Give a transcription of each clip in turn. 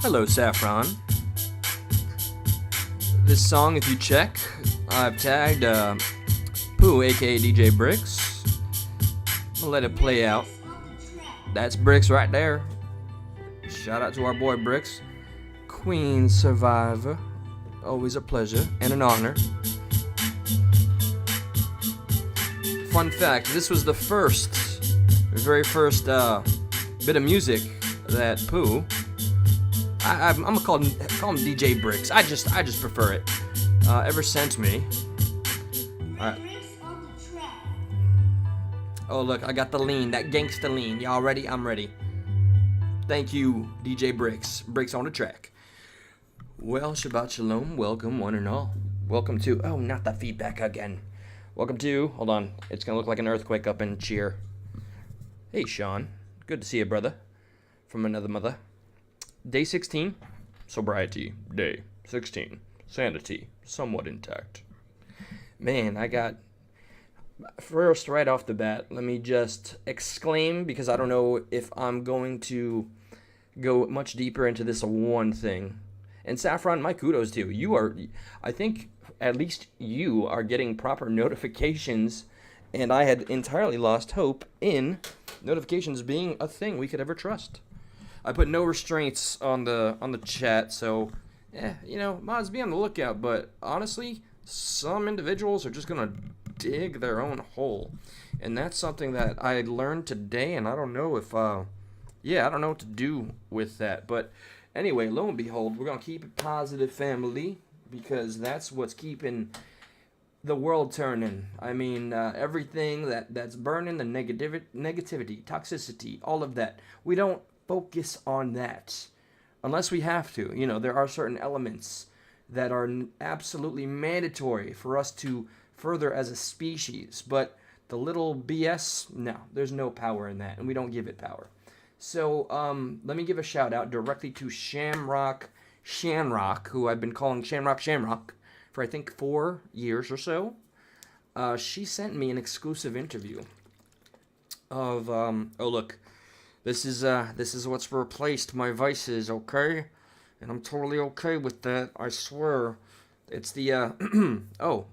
Hello, Saffron. This song, if you check, I've tagged Pooh, aka DJ Brixx. I'm gonna let it play out. That's Brixx right there. Shout out to our boy Brixx. Queen Survivor. Always a pleasure and an honor. Fun fact, this was the very first bit of music that Pooh, I'm gonna call him DJ Brixx. I just prefer it. Ever sent me. Alright. Oh look, I got the lean, that gangsta lean. Y'all ready? I'm ready. Thank you, DJ Brixx. Brixx on the track. Well, Shabbat Shalom. Welcome, one and all. Welcome to, oh, not the feedback again. Welcome to, hold on, it's gonna look like an earthquake up in Cheer. Hey, Sean. Good to see you, brother. From another mother. Day 16, sobriety. Day 16, sanity, somewhat intact. Man, I got, first, right off the bat, let me just exclaim, because I don't know if I'm going to go much deeper into this one thing. And Saffron, my kudos to you. You are, I think, at least you are getting proper notifications, and I had entirely lost hope in notifications being a thing we could ever trust. I put no restraints on the chat, so mods, be on the lookout. But honestly, some individuals are just gonna dig their own hole, and that's something that I learned today, and I don't know if I don't know what to do with that. But anyway, lo and behold, we're gonna keep it positive, family, because that's what's keeping the world turning. I mean, everything that's burning, the negativity, toxicity, all of that. We don't focus on that unless we have to. There are certain elements that are absolutely mandatory for us to further as a species. But the little BS, no, there's no power in that, and we don't give it power. So let me give a shout out directly to Shamrock, who I've been calling Shamrock for I think 4 years or so. She sent me an exclusive interview of oh look, this is what's replaced my vices, okay? And I'm totally okay with that. I swear. It's the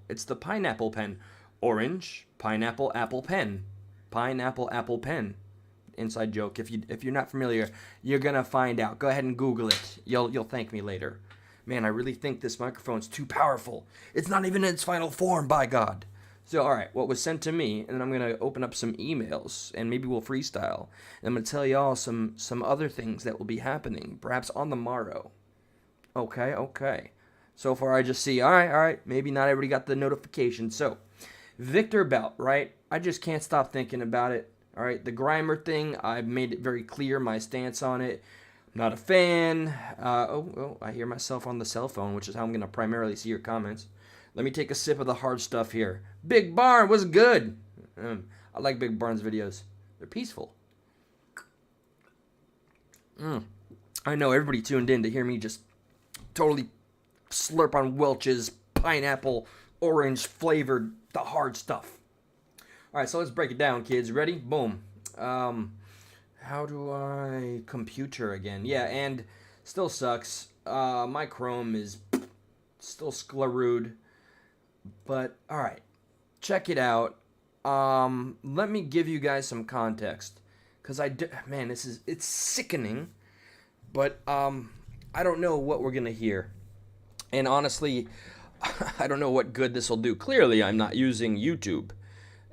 it's the pineapple pen. Orange, pineapple, apple pen. Pineapple, apple pen. Inside joke. If you're not familiar, you're gonna find out. Go ahead and Google it. You'll thank me later. Man, I really think this microphone's too powerful. It's not even in its final form, by God. So, all right, what was sent to me, and then I'm gonna open up some emails, and maybe we'll freestyle. And I'm gonna tell y'all some other things that will be happening, perhaps on the morrow. Okay. So far, I just see. All right. Maybe not everybody got the notification. So, Victor BOUT, right? I just can't stop thinking about it. All right, the Grimer thing, I've made it very clear my stance on it. I'm not a fan. I hear myself on the cell phone, which is how I'm going to primarily see your comments. Let me take a sip of the hard stuff here. Big Barn was good. I like Big Barn's videos. They're peaceful. I know everybody tuned in to hear me just totally slurp on Welch's pineapple orange flavored the hard stuff. All right, so let's break it down, kids. Ready? Boom. How do I computer again? Yeah, and still sucks. My Chrome is still sclerud. But, all right, check it out. Let me give you guys some context. Because man, it's sickening. But I don't know what we're going to hear. And honestly, I don't know what good this will do. Clearly, I'm not using YouTube.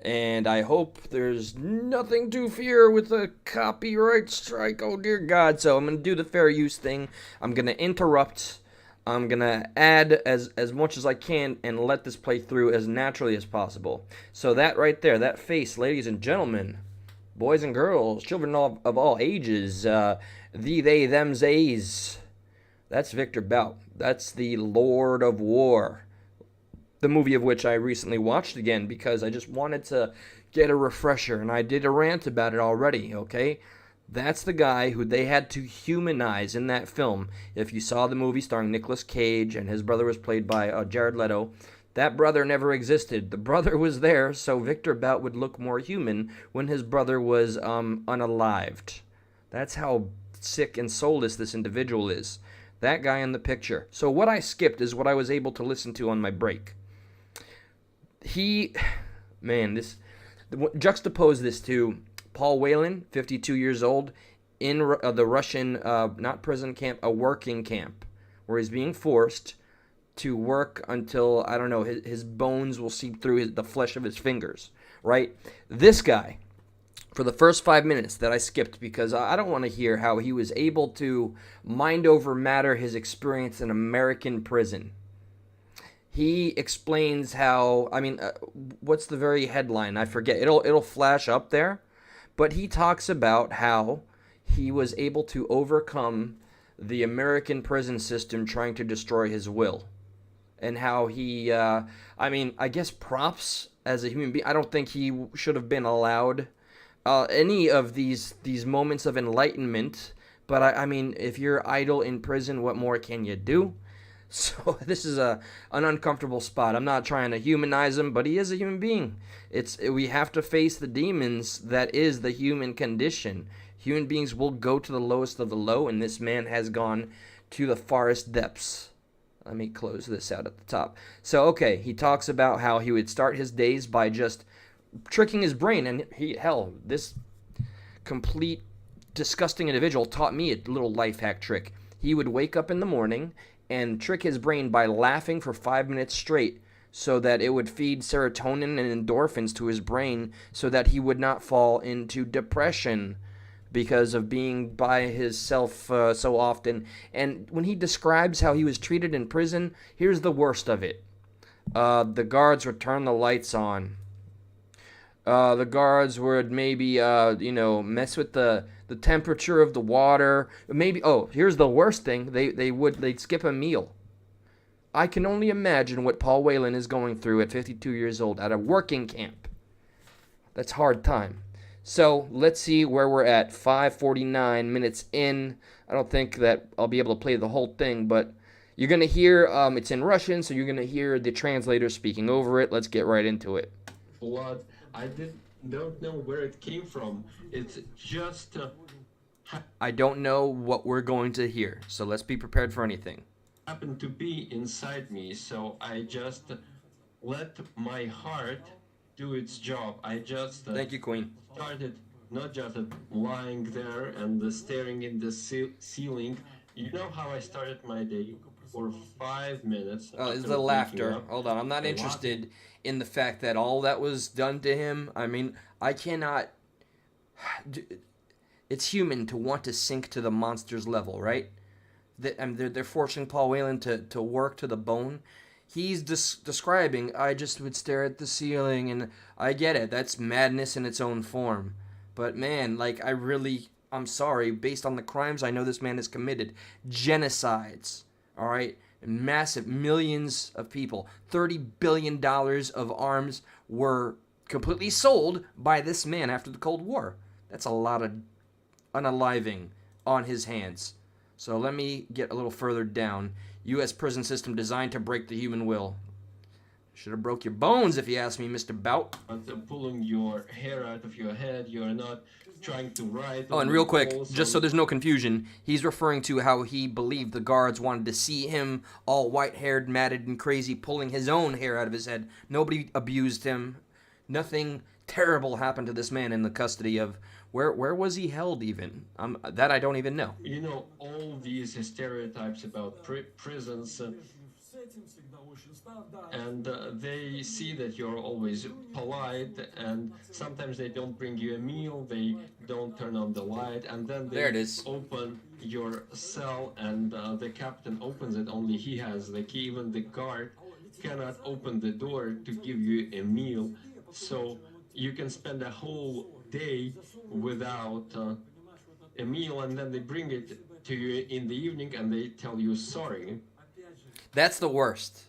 And I hope there's nothing to fear with a copyright strike, oh dear God. So I'm going to do the fair use thing. I'm going to interrupt. I'm going to add as much as I can and let this play through as naturally as possible. So that right there, that face, ladies and gentlemen, boys and girls, children of all ages, they, them, zays, that's Victor BOUT. That's the Lord of War. The movie of which I recently watched again because I just wanted to get a refresher, and I did a rant about it already, okay? That's the guy who they had to humanize in that film. If you saw the movie starring Nicolas Cage and his brother was played by Jared Leto, that brother never existed. The brother was there, so Victor BOUT would look more human when his brother was unalived. That's how sick and soulless this individual is. That guy in the picture. So what I skipped is what I was able to listen to on my break. Juxtapose this to Paul Whelan, 52 years old, in the Russian, not prison camp, a working camp, where he's being forced to work until, I don't know, his bones will seep through the flesh of his fingers, right? This guy, for the first 5 minutes that I skipped because I don't want to hear how he was able to mind over matter his experience in American prison. He explains how, what's the very headline? I forget. It'll flash up there. But he talks about how he was able to overcome the American prison system trying to destroy his will. And how he, I guess props as a human being. I don't think he should have been allowed any of these moments of enlightenment. But if you're idle in prison, what more can you do? So this is an uncomfortable spot. I'm not trying to humanize him, but he is a human being. We have to face the demons that is the human condition. Human beings will go to the lowest of the low, and this man has gone to the farthest depths. Let me close this out at the top. So, okay, he talks about how he would start his days by just tricking his brain, and this complete disgusting individual taught me a little life hack trick. He would wake up in the morning and trick his brain by laughing for 5 minutes straight so that it would feed serotonin and endorphins to his brain so that he would not fall into depression because of being by himself so often. And when he describes how he was treated in prison, here's the worst of it. The guards would turn the lights on. The guards would maybe, mess with the temperature of the water. Maybe, here's the worst thing. They'd skip a meal. I can only imagine what Paul Whelan is going through at 52 years old at a working camp. That's hard time. So let's see where we're at. 5:49 minutes in. I don't think that I'll be able to play the whole thing, but you're going to hear, it's in Russian, so you're going to hear the translator speaking over it. Let's get right into it. Blood. I don't know where it came from. It's just... I don't know what we're going to hear, so let's be prepared for anything. Happened to be inside me, so I just let my heart do its job. I just... Thank you, Queen. Started not just lying there and staring in the ceiling. You know how I started my day? For 5 minutes. Is the laughter. Hold on, I'm not interested in the fact that all that was done to him. I cannot... It's human to want to sink to the monster's level, right? They're forcing Paul Whelan to work to the bone. He's describing, I just would stare at the ceiling, and I get it. That's madness in its own form. But man, I'm sorry, based on the crimes I know this man has committed, genocides, all right? Massive millions of people. $30 billion of arms were completely sold by this man after the Cold War. That's a lot of unaliving on his hands. So let me get a little further down. U.S. prison system designed to break the human will. Should have broke your bones if you ask me, Mr. BOUT. Pulling your hair out of your head, you're not trying to write. Oh, and real quick, just so there's no confusion, he's referring to how he believed the guards wanted to see him all white-haired, matted, and crazy, pulling his own hair out of his head. Nobody abused him. Nothing terrible happened to this man in the custody of... Where was he held even? That I don't even know. You know, all these stereotypes about prisons, and they see that you're always polite, and sometimes they don't bring you a meal, they don't turn on the light, and then they open your cell, and the captain opens it, only he has the key. Even the guard cannot open the door to give you a meal, so you can spend a whole day without a meal, and then they bring it to you in the evening and they tell you sorry. That's the worst.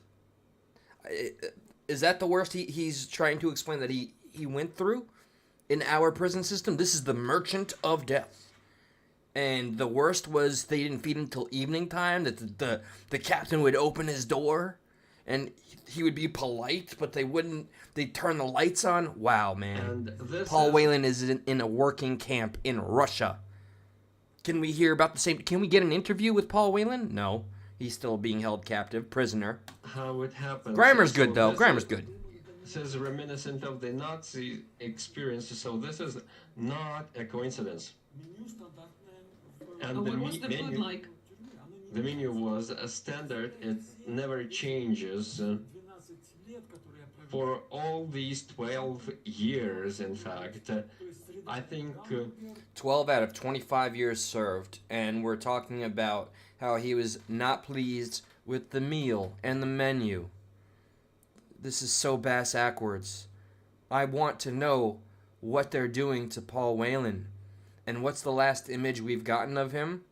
Is that the worst he's trying to explain that he went through in our prison system? This is the merchant of death. And the worst was they didn't feed him till evening time, that the captain would open his door and he would be polite, but they'd turn the lights on. Wow, man. Paul Whelan is in a working camp in Russia. Can we hear about the same? Can we get an interview with Paul Whelan? No. He's still being held captive, prisoner. How it happened. Grammar's good, though. Grammar's good. This is reminiscent of the Nazi experience, so this is not a coincidence. And what was the food like? The menu was a standard. It never changes. For all these 12 years, in fact, I think... 12 out of 25 years served, and we're talking about how he was not pleased with the meal and the menu. This is so bass-ackwards. I want to know what they're doing to Paul Whelan. And what's the last image we've gotten of him?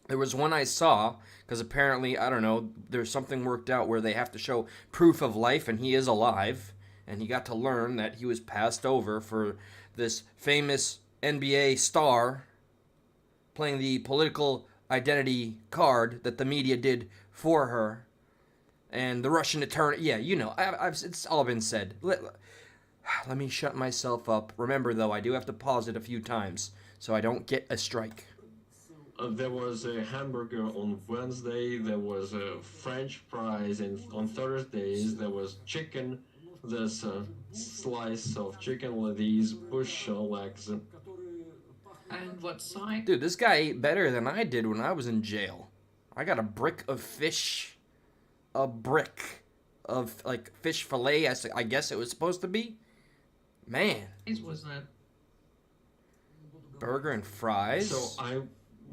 There was one I saw, because apparently, I don't know, there's something worked out where they have to show proof of life, and he is alive. And he got to learn that he was passed over for this famous NBA star playing the political identity card that the media did for her. And the Russian attorney, yeah, you know, it's all been said. Let me shut myself up. Remember, though, I do have to pause it a few times so I don't get a strike. There was a hamburger on Wednesday, there was a French fries on Thursdays, there was chicken, this slice of chicken with these bush legs. And what side? Dude, this guy ate better than I did when I was in jail. I got a brick of fish, a brick of, like, fish fillet, I guess it was supposed to be. Man. Was that? Burger and fries. So I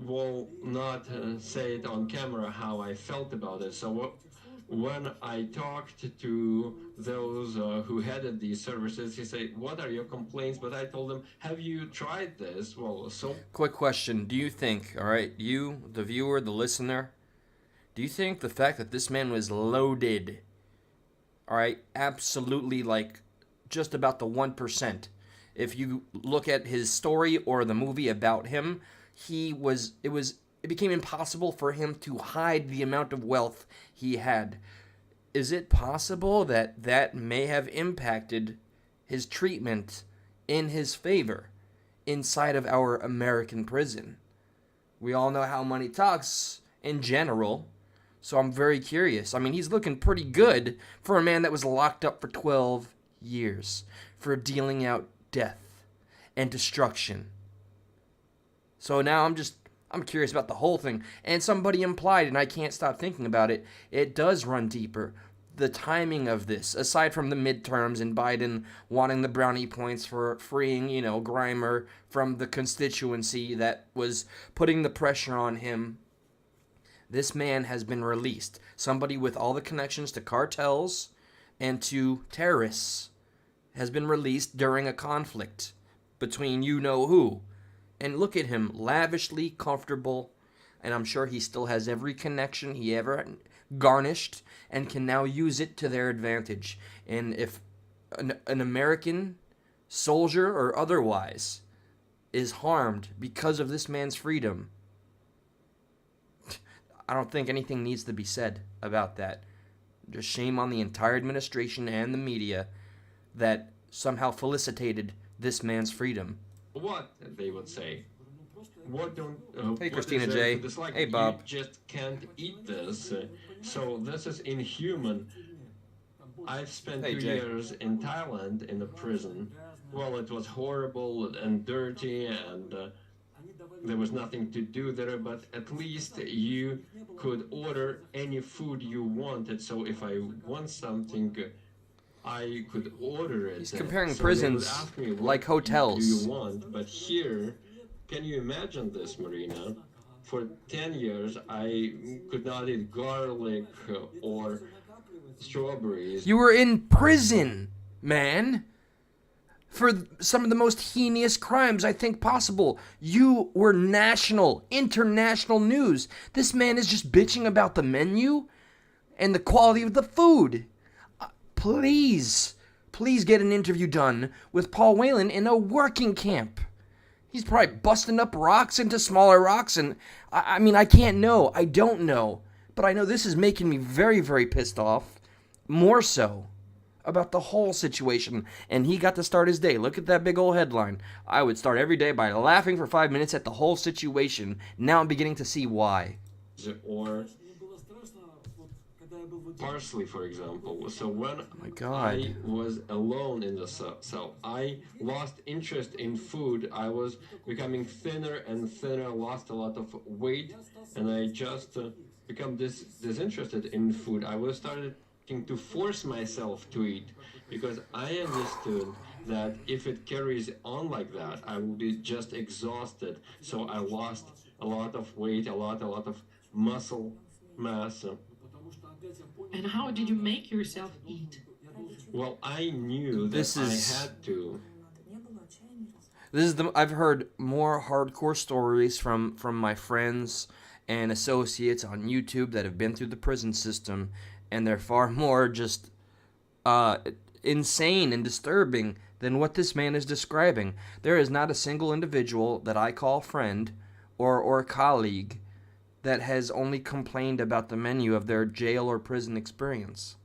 will not say it on camera how I felt about it. So when I talked to those who headed these services, he said, "What are your complaints?" But I told them, "Have you tried this?" Well, so... Quick question. Do you think, all right, you, the viewer, the listener, do you think the fact that this man was loaded, all right, absolutely, like, just about the 1%, if you look at his story or the movie about him, it became impossible for him to hide the amount of wealth he had. Is it possible that that may have impacted his treatment in his favor inside of our American prison? We all know how money talks in general, so I'm very curious. I mean, he's looking pretty good for a man that was locked up for 12 years for dealing out death and destruction. So now I'm curious about the whole thing. And somebody implied, and I can't stop thinking about it, it does run deeper. The timing of this, aside from the midterms and Biden wanting the brownie points for freeing, Grimer from the constituency that was putting the pressure on him, this man has been released. Somebody with all the connections to cartels and to terrorists has been released during a conflict between you-know-who. And look at him, lavishly comfortable, and I'm sure he still has every connection he ever garnished and can now use it to their advantage. And if an American soldier or otherwise is harmed because of this man's freedom, I don't think anything needs to be said about that. Just shame on the entire administration and the media that somehow felicitated this man's freedom. What they would say? What don't? Hey, Christina J. Hey, Bob. You just can't eat this. So this is inhuman. I've spent 2 years in Thailand in a prison. Well, it was horrible and dirty, and there was nothing to do there. But at least you could order any food you wanted. So if I want something, I could order it. He's comparing so prisons like hotels. Do you want? But here, can you imagine this, Marina? For 10 years, I could not eat garlic or strawberries. You were in prison, man, for some of the most heinous crimes I think possible. You were national, international news. This man is just bitching about the menu and the quality of the food. Please get an interview done with Paul Whelan in a working camp. He's probably busting up rocks into smaller rocks, and I mean, I can't know. I don't know. But I know this is making me very, very pissed off. More so about the whole situation, and he got to start his day. Look at that big old headline. I would start every day by laughing for 5 minutes at the whole situation. Now I'm beginning to see why. Or parsley, for example. So when I was alone in the cell, I lost interest in food. I was becoming thinner and thinner, lost a lot of weight, and I just become disinterested in food. I was starting to force myself to eat because I understood that if it carries on like that, I will be just exhausted. So I lost a lot of weight, a lot of muscle mass. And how did you make yourself eat? Well, I knew that I had to. I've heard more hardcore stories from my friends and associates on YouTube that have been through the prison system, and they're far more just insane and disturbing than what this man is describing. There is not a single individual that I call friend or colleague that has only complained about the menu of their jail or prison experience.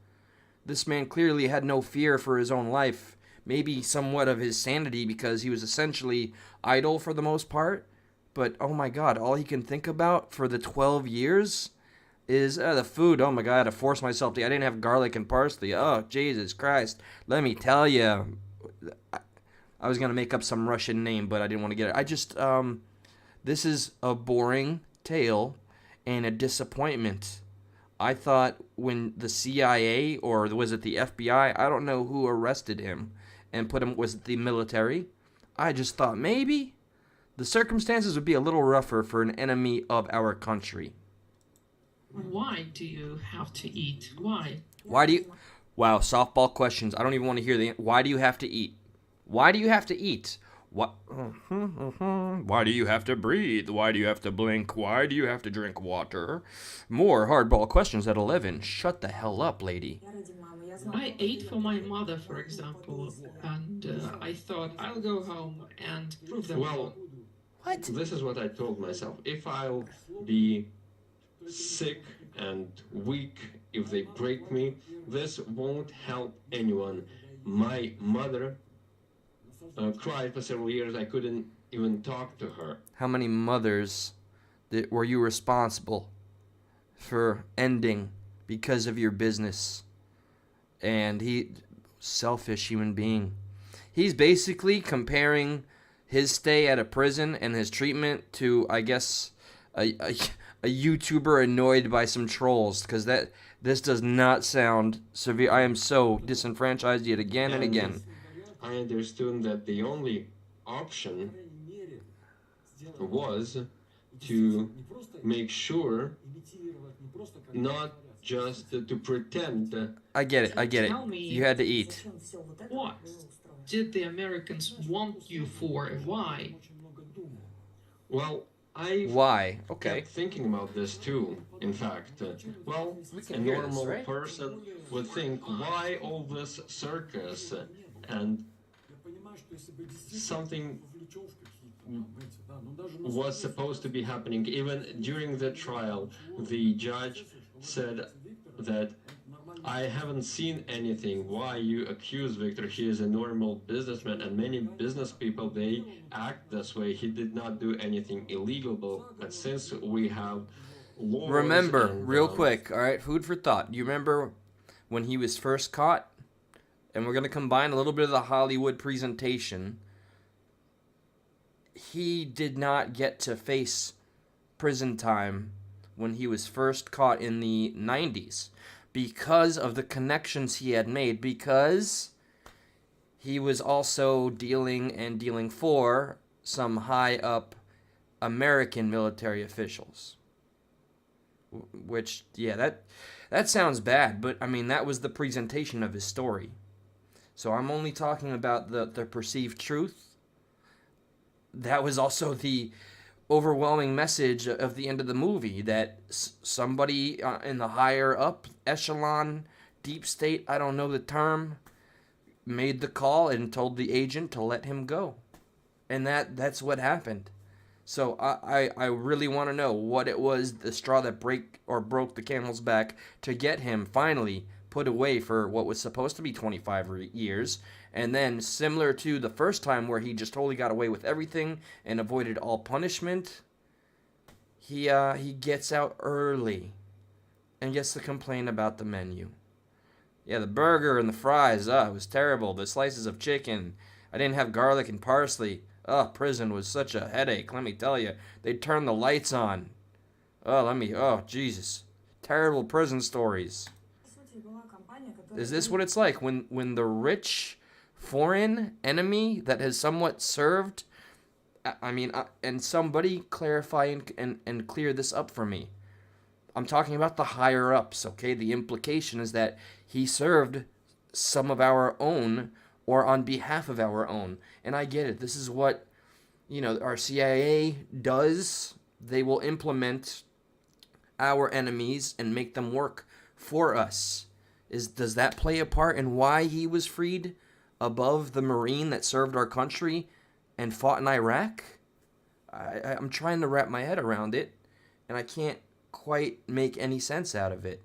This man clearly had no fear for his own life, maybe somewhat of his sanity because he was essentially idle for the most part, but oh my god, all he can think about for the 12 years is the food. Oh my god, I had to force myself to eat. I didn't have garlic and parsley. Oh, Jesus Christ. Let me tell you. I was going to make up some Russian name, but I didn't want to get it. This is a boring tale and a disappointment. I thought when the CIA, or was it the FBI, I don't know who arrested him and put him, was it the military? I just thought maybe the circumstances would be a little rougher for an enemy of our country. Why do you have to eat? Why? Wow, softball questions. I don't even want to hear why do you have to eat? Why do you have to eat? What? Why do you have to breathe? Why do you have to blink? Why do you have to drink water? More hardball questions at 11. Shut the hell up, lady. I ate for my mother, for example, and I thought I'll go home and prove them wrong. What? This is what I told myself. If I'll be sick and weak, if they break me, this won't help anyone. My mother cried for several years. I couldn't even talk to her. How many mothers were you responsible for ending because of your business? And selfish human being. He's basically comparing his stay at a prison and his treatment to, I guess, a YouTuber annoyed by some trolls, because this does not sound severe. I am so disenfranchised yet again and again. I understood that the only option was to make sure not just to pretend. I get it. Tell me, you had to eat. What did the Americans want you for? Why? Well, Why? Okay. kept thinking about this too, in fact. A normal person would think, why all this circus? And something was supposed to be happening. Even during the trial, the judge said that I haven't seen anything. Why you accuse Victor? He is a normal businessman, and many business people, they act this way. He did not do anything illegal, but since we have laws. Remember, real quick, all right, food for thought. Do you remember when he was first caught? And we're going to combine a little bit of the Hollywood presentation. He did not get to face prison time when he was first caught in the 90s because of the connections he had made, because he was also dealing for some high up American military officials. Which, yeah, that sounds bad, but I mean, that was the presentation of his story. So I'm only talking about the perceived truth. That was also the overwhelming message of the end of the movie, that somebody in the higher up echelon, deep state, I don't know the term, made the call and told the agent to let him go. And that's what happened. So I really want to know what it was, the straw that broke the camel's back to get him finally put put away for what was supposed to be 25 years. And then, similar to the first time where he just totally got away with everything and avoided all punishment, he gets out early and gets to complain about the menu. Yeah, the burger and the fries, it was terrible. The slices of chicken, I didn't have garlic and parsley. Prison was such a headache, let me tell you. They'd turn the lights on. Jesus. Terrible prison stories. Is this what it's like when the rich foreign enemy that has somewhat served, and somebody clarify and clear this up for me. I'm talking about the higher ups, okay? The implication is that he served some of our own or on behalf of our own. And I get it. This is what, our CIA does. They will implement our enemies and make them work for us. Does that play a part in why he was freed above the Marine that served our country and fought in Iraq? I'm trying to wrap my head around it, and I can't quite make any sense out of it.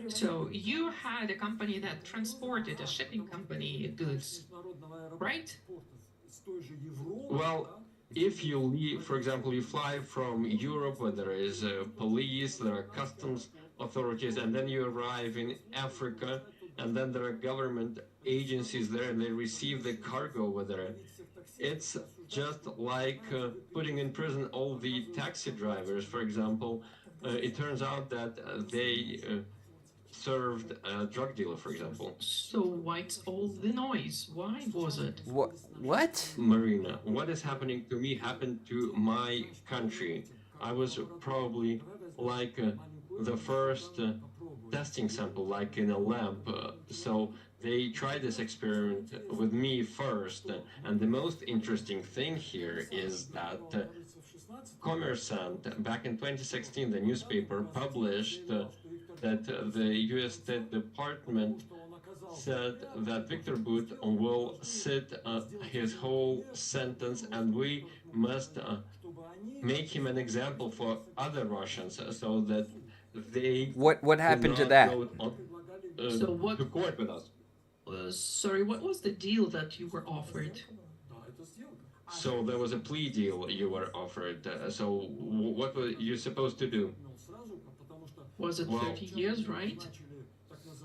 So you had a company that transported a shipping company goods, right? Well, if you leave, for example, you fly from Europe where there is police, there are customs authorities, and then you arrive in Africa, and then there are government agencies there, and they receive the cargo over there. It's just like putting in prison all the taxi drivers, for example. It turns out that they served a drug dealer, for example. So what's all the noise? Why was it? What? Marina, what is happening to me happened to my country. I was probably like the first testing sample, like in a lab. So they tried this experiment with me first. And the most interesting thing here is that Commerçant, back in 2016, the newspaper published that the U.S. State Department said that Victor BOUT will sit his whole sentence, and we must make him an example for other Russians, so that they what happened to that? So what? To court with us. Sorry, what was the deal that you were offered? So there was a plea deal you were offered. So what were you supposed to do? Was it 30 years, right?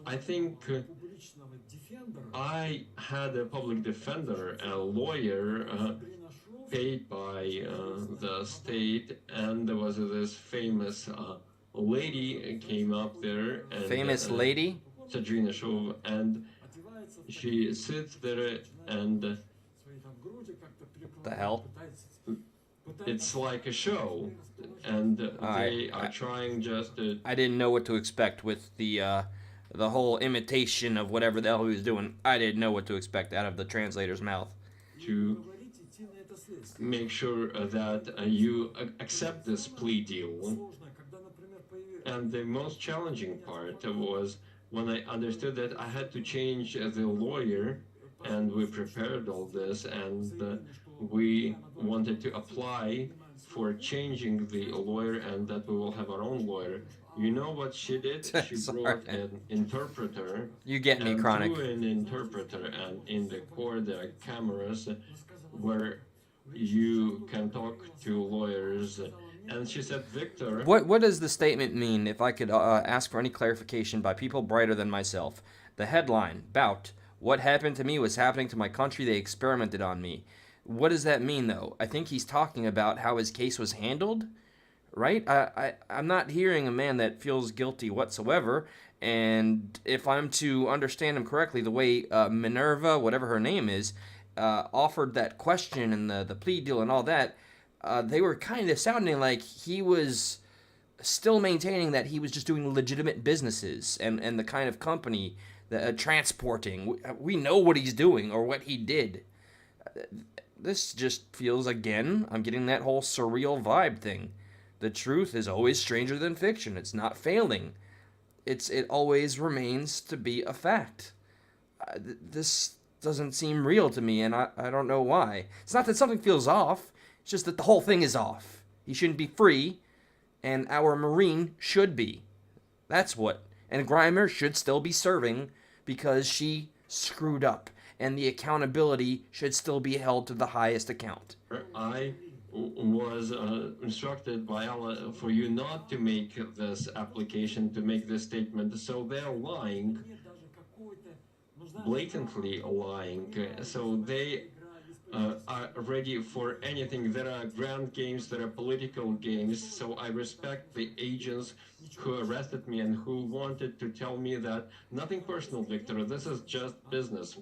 I think I had a public defender, a lawyer paid by the state, and there was this famous lady came up there. And, famous lady? Sadrina Shov, and she sits there and... The hell? It's like a show, and they are trying just to... I didn't know what to expect with the whole imitation of whatever the hell he was doing. I didn't know what to expect out of the translator's mouth. To make sure that you accept this plea deal. And the most challenging part was when I understood that I had to change the lawyer, and we prepared all this, and we wanted to apply for changing the lawyer, and that we will have our own lawyer. You know what she did? She brought an interpreter. You get me, Chronic. Through an interpreter, and in the court there are cameras where you can talk to lawyers. And she said, Victor... What does the statement mean, if I could ask for any clarification by people brighter than myself? The headline, BOUT. What happened to me was happening to my country. They experimented on me. What does that mean, though? I think he's talking about how his case was handled, right? I'm not hearing a man that feels guilty whatsoever. And if I'm to understand him correctly, the way Minerva, whatever her name is, offered that question and the plea deal and all that, they were kind of sounding like he was still maintaining that he was just doing legitimate businesses and the kind of company that transporting. We know what he's doing or what he did. This just feels, again, I'm getting that whole surreal vibe thing. The truth is always stranger than fiction. It's not failing. It always remains to be a fact. This doesn't seem real to me, and I don't know why. It's not that something feels off. It's just that the whole thing is off. He shouldn't be free, and our Marine should be. That's what. And Grimer should still be serving because she screwed up. And the accountability should still be held to the highest account. I was instructed by Allah for you not to make this application, to make this statement. So they're lying, blatantly lying. So they are ready for anything. There are grand games, there are political games. So I respect the agents who arrested me and who wanted to tell me that nothing personal, Victor. This is just business.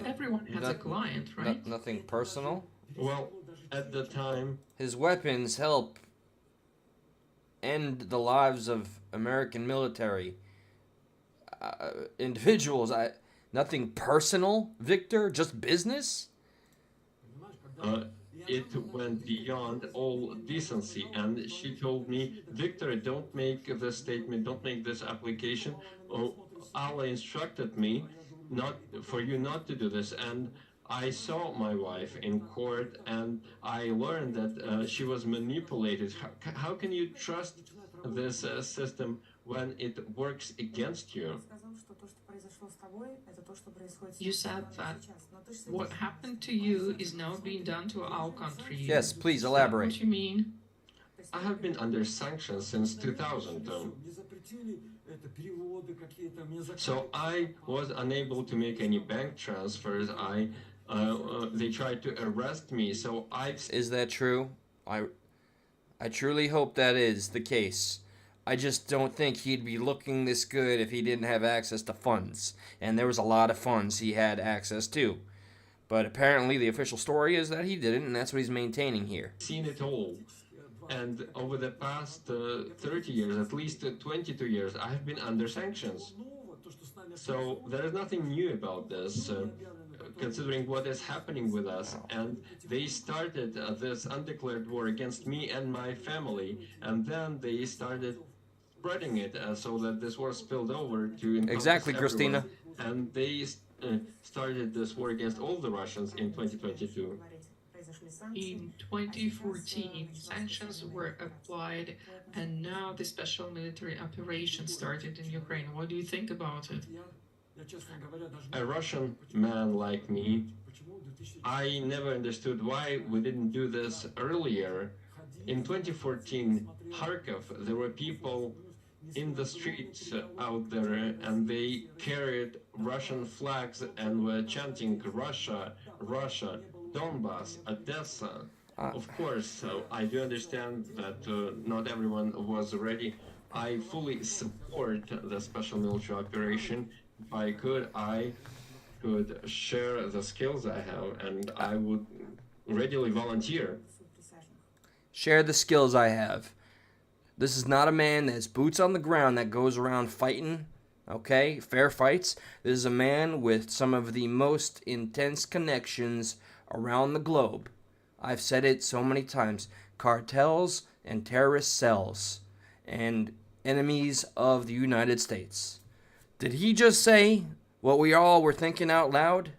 Everyone has a client, right? Nothing personal? Well, at the time, his weapons help end the lives of American military individuals. Nothing personal, Victor? Just business? It went beyond all decency, and she told me, Victor, don't make this statement, don't make this application. Allah instructed me for you not to do this, and I saw my wife in court, and I learned that she was manipulated. How can you trust this system when it works against you? You said that what happened to you is now being done to our country. Yes, please elaborate. What do you mean? I have been under sanctions since 2000. So I was unable to make any bank transfers. They tried to arrest me. So Is that true? I truly hope that is the case. I just don't think he'd be looking this good if he didn't have access to funds. And there was a lot of funds he had access to. But apparently the official story is that he didn't, and that's what he's maintaining here. Seen it all. And over the past 30 years, at least 22 years, I have been under sanctions. So there is nothing new about this, considering what is happening with us. And they started this undeclared war against me and my family, and then they started spreading it so that this war spilled over to exactly, Christina. And they started this war against all the Russians in 2022. In 2014, sanctions were applied, and now the special military operation started in Ukraine. What do you think about it? A Russian man like me, I never understood why we didn't do this earlier. In 2014, Kharkov, there were people in the streets out there, and they carried Russian flags and were chanting Russia, Russia, Donbass, Odessa. Of course, I do understand that not everyone was ready. I fully support the special military operation. If I could share the skills I have, and I would readily volunteer. Share the skills I have. This is not a man that's boots on the ground that goes around fighting, okay? Fair fights. This is a man with some of the most intense connections around the globe. I've said it so many times. Cartels and terrorist cells and enemies of the United States. Did he just say what we all were thinking out loud?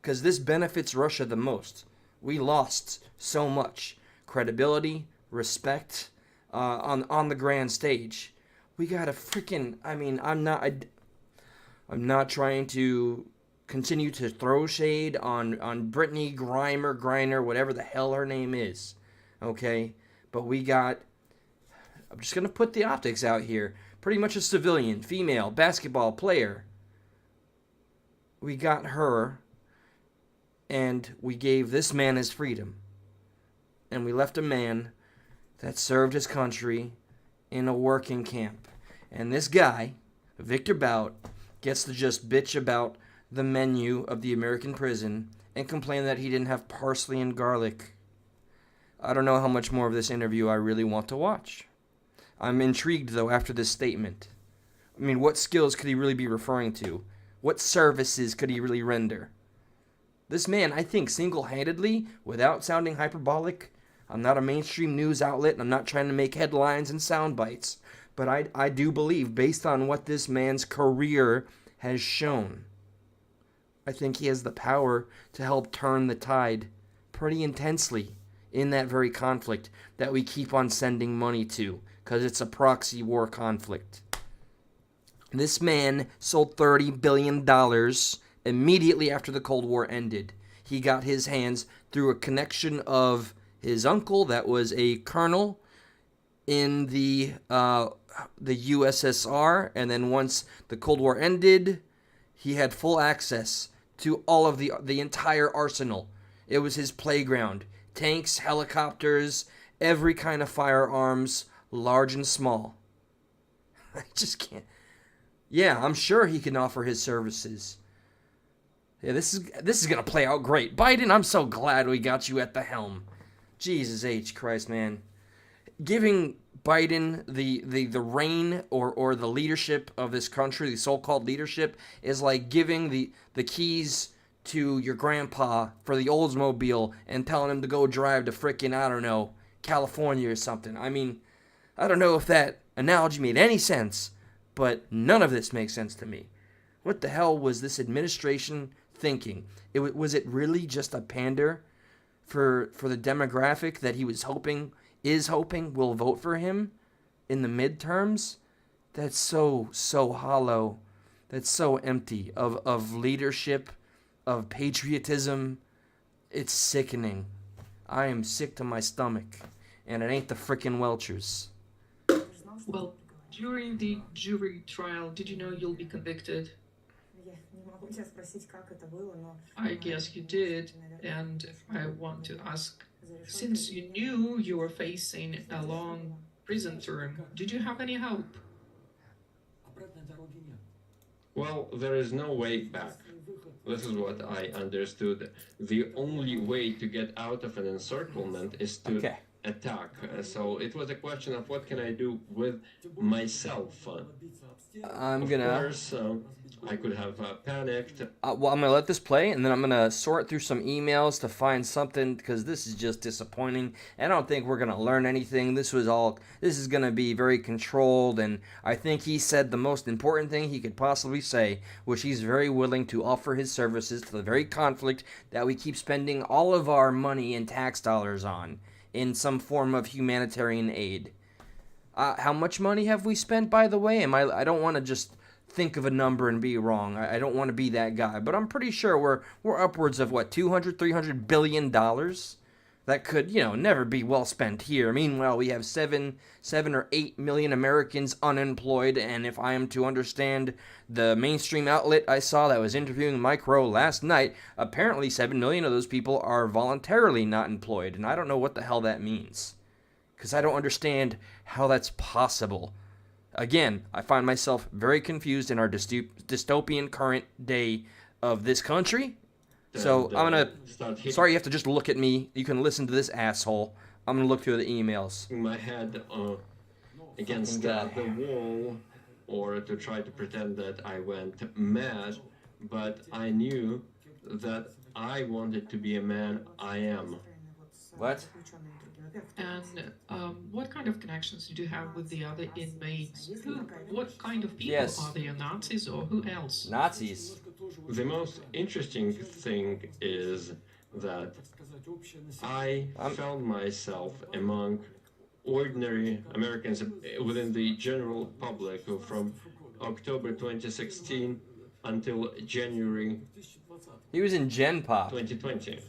Because this benefits Russia the most. We lost so much credibility, respect on the grand stage. We gotta freaking. I mean, I'm not trying to continue to throw shade on Brittany Griner, whatever the hell her name is. Okay, but we got. I'm just gonna put the optics out here. Pretty much a civilian, female, basketball player. We got her, and we gave this man his freedom. And we left a man that served his country in a working camp. And this guy, Victor BOUT, gets to just bitch about the menu of the American prison and complain that he didn't have parsley and garlic. I don't know how much more of this interview I really want to watch. I'm intrigued, though, after this statement. I mean, what skills could he really be referring to? What services could he really render? This man, I think, single-handedly, without sounding hyperbolic, I'm not a mainstream news outlet, and I'm not trying to make headlines and sound bites, but I do believe, based on what this man's career has shown, I think he has the power to help turn the tide pretty intensely in that very conflict that we keep on sending money to. because it's a proxy war conflict. This man sold $30 billion immediately after the Cold War ended. He got his hands through a connection of his uncle that was a colonel in the USSR, and then once the Cold War ended, he had full access to all of the entire arsenal. It was his playground. Tanks, helicopters, every kind of firearms, large and small. I just can't. Yeah, I'm sure he can offer his services. Yeah, this is gonna play out great. Biden, I'm so glad we got you at the helm. Jesus H. Christ, man. Giving Biden the reign or the leadership of this country, the so-called leadership, is like giving the keys to your grandpa for the Oldsmobile and telling him to go drive to frickin', I don't know, California or something. I mean, I don't know if that analogy made any sense, but none of this makes sense to me. What the hell was this administration thinking? Was it really just a pander for the demographic that he was hoping will vote for him in the midterms? That's so hollow. That's so empty of leadership, of patriotism. It's sickening. I am sick to my stomach, and it ain't the frickin' Welchers. Well, during the jury trial, did you know you'll be convicted? I guess you did, and I want to ask, since you knew you were facing a long prison term, did you have any hope? Well, there is no way back. This is what I understood. The only way to get out of an encirclement is to attack. So it was a question of what can I do with myself. Of course, I could have panicked. Well, I'm going to let this play, and then I'm going to sort through some emails to find something, because this is just disappointing. I don't think we're going to learn anything. This is going to be very controlled, and I think he said the most important thing he could possibly say, which he's very willing to offer his services to the very conflict that we keep spending all of our money and tax dollars on in some form of humanitarian aid. How much money have we spent, by the way? I don't want to just think of a number and be wrong. I don't want to be that guy, but I'm pretty sure we're upwards of what, $200-300 billion that could, never be well spent here. Meanwhile, we have 7 or 8 million Americans unemployed, and if I am to understand the mainstream outlet I saw that was interviewing Mike Rowe last night, apparently 7 million of those people are voluntarily not employed, and I don't know what the hell that means, because I don't understand how that's possible. Again, I find myself very confused in our dystopian current day of this country. So I'm going to... Sorry, you have to just look at me. You can listen to this asshole. I'm going to look through the emails. My head against the wall, or to try to pretend that I went mad, but I knew that I wanted to be a man. I am. What? And what kind of connections did you have with the other inmates? What kind of people are they? Nazis or who else? Nazis. The most interesting thing is that I found myself among ordinary Americans within the general public who from October 2016 until January he was in Gen Pop 2020.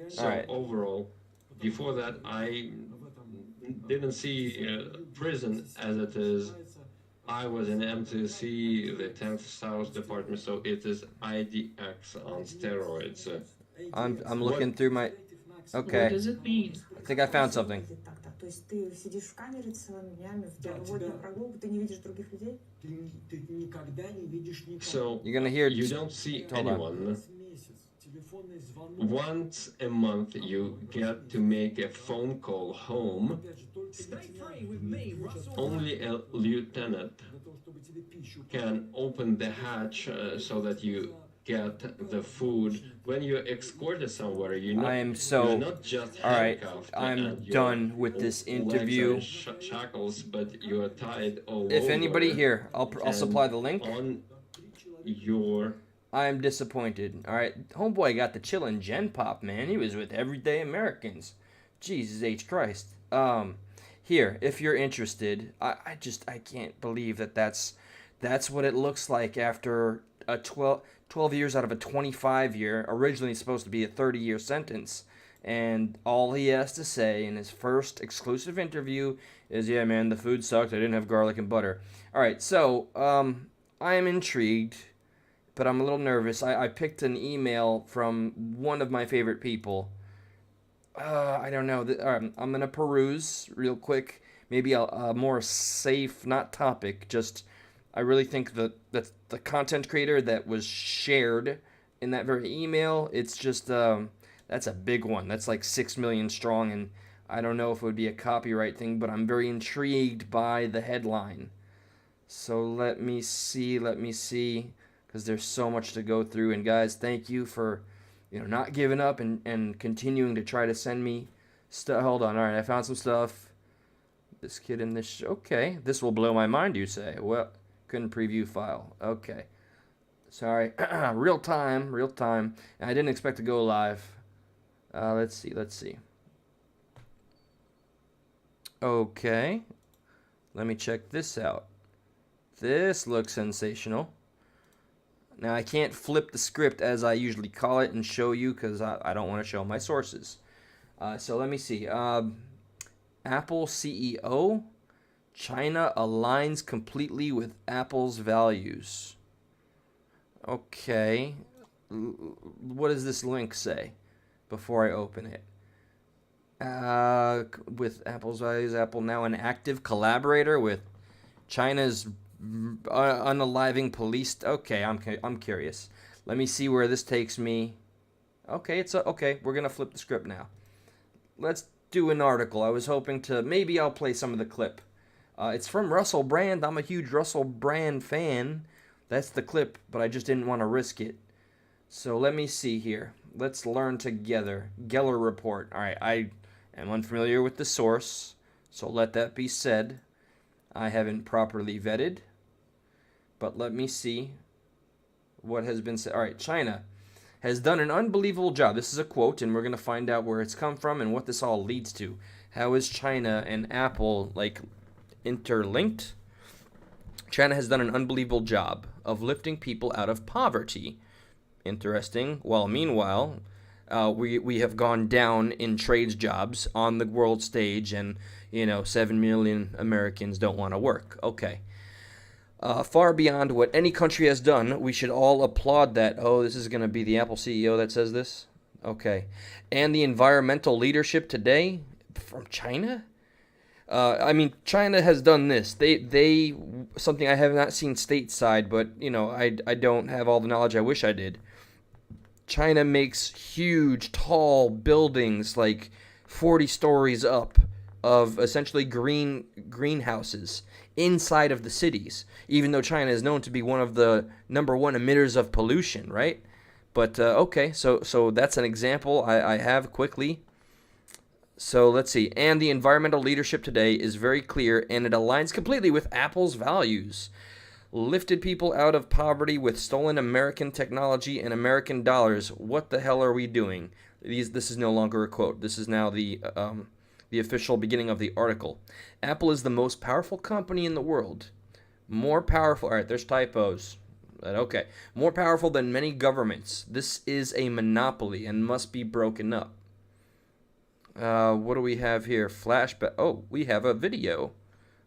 So overall, before that, I didn't see prison as it is. I was in MTC, the 10th South Department, so it is IDX on steroids. I'm looking through my... Okay. What does it mean? I think I found something. So you're gonna hear... You don't see anyone. Once a month you get to make a phone call home. Only a lieutenant can open the hatch so that you get the food. When you're escorted somewhere, you're not just handcuffed. I'm done with this interview. Shackles, but you're tied all If over. anybody here, I'll supply the link. On your... I'm disappointed. Alright, homeboy got the chillin' Gen Pop, man. He was with Everyday Americans. Jesus H. Christ. here, if you're interested. I can't believe that's what it looks like after a 12 years out of a 25 year, originally supposed to be a 30-year sentence. And all he has to say in his first exclusive interview is, yeah, man, the food sucked. I didn't have garlic and butter. All right, so I am intrigued, but I'm a little nervous. I picked an email from one of my favorite people. I don't know. I'm going to peruse real quick. Maybe a more safe, not topic, just I really think that the content creator that was shared in that very email, it's just, that's a big one. That's like 6 million strong, and I don't know if it would be a copyright thing, but I'm very intrigued by the headline. So let me see, because there's so much to go through. And guys, thank you for, not giving up and continuing to try to send me stuff. Hold on, all right, I found some stuff. This kid in this, okay, this will blow my mind, you say. Well, couldn't preview file. Okay, sorry. real time. I didn't expect to go live. Let's see. Okay, let me check this out. This looks sensational. Now, I can't flip the script as I usually call it and show you because I don't want to show my sources. So let me see. Apple CEO, China aligns completely with Apple's values. Okay. What does this link say before I open it? With Apple's values, Apple now an active collaborator with China's unaliving police. Okay, I'm curious. Let me see where this takes me. Okay, okay. We're gonna flip the script now. Let's do an article. I was hoping to maybe I'll play some of the clip. It's from Russell Brand. I'm a huge Russell Brand fan. That's the clip, but I just didn't want to risk it. So let me see here. Let's learn together. Geller report. All right, I am unfamiliar with the source, so let that be said. I haven't properly vetted. But let me see what has been said. All right, China has done an unbelievable job. This is a quote, and we're going to find out where it's come from and what this all leads to. How is China and Apple, interlinked? China has done an unbelievable job of lifting people out of poverty. Interesting. While meanwhile, we have gone down in trades jobs on the world stage, and, 7 million Americans don't want to work. Okay. Far beyond what any country has done, we should all applaud that. Oh, this is going to be the Apple CEO that says this? Okay. And the environmental leadership today from China? China has done this. They something I have not seen stateside, but, I don't have all the knowledge I wish I did. China makes huge, tall buildings, 40 stories up, of essentially greenhouses inside of the cities, even though China is known to be one of the number one emitters of pollution, right? But, okay, so that's an example I have quickly. So let's see. And the environmental leadership today is very clear, and it aligns completely with Apple's values. Lifted people out of poverty with stolen American technology and American dollars. What the hell are we doing? This is no longer a quote. This is now the official beginning of the article. Apple is the most powerful company in the world. More powerful. All right, there's typos. But okay. More powerful than many governments. This is a monopoly and must be broken up. What do we have here? Flashback. Oh, we have a video.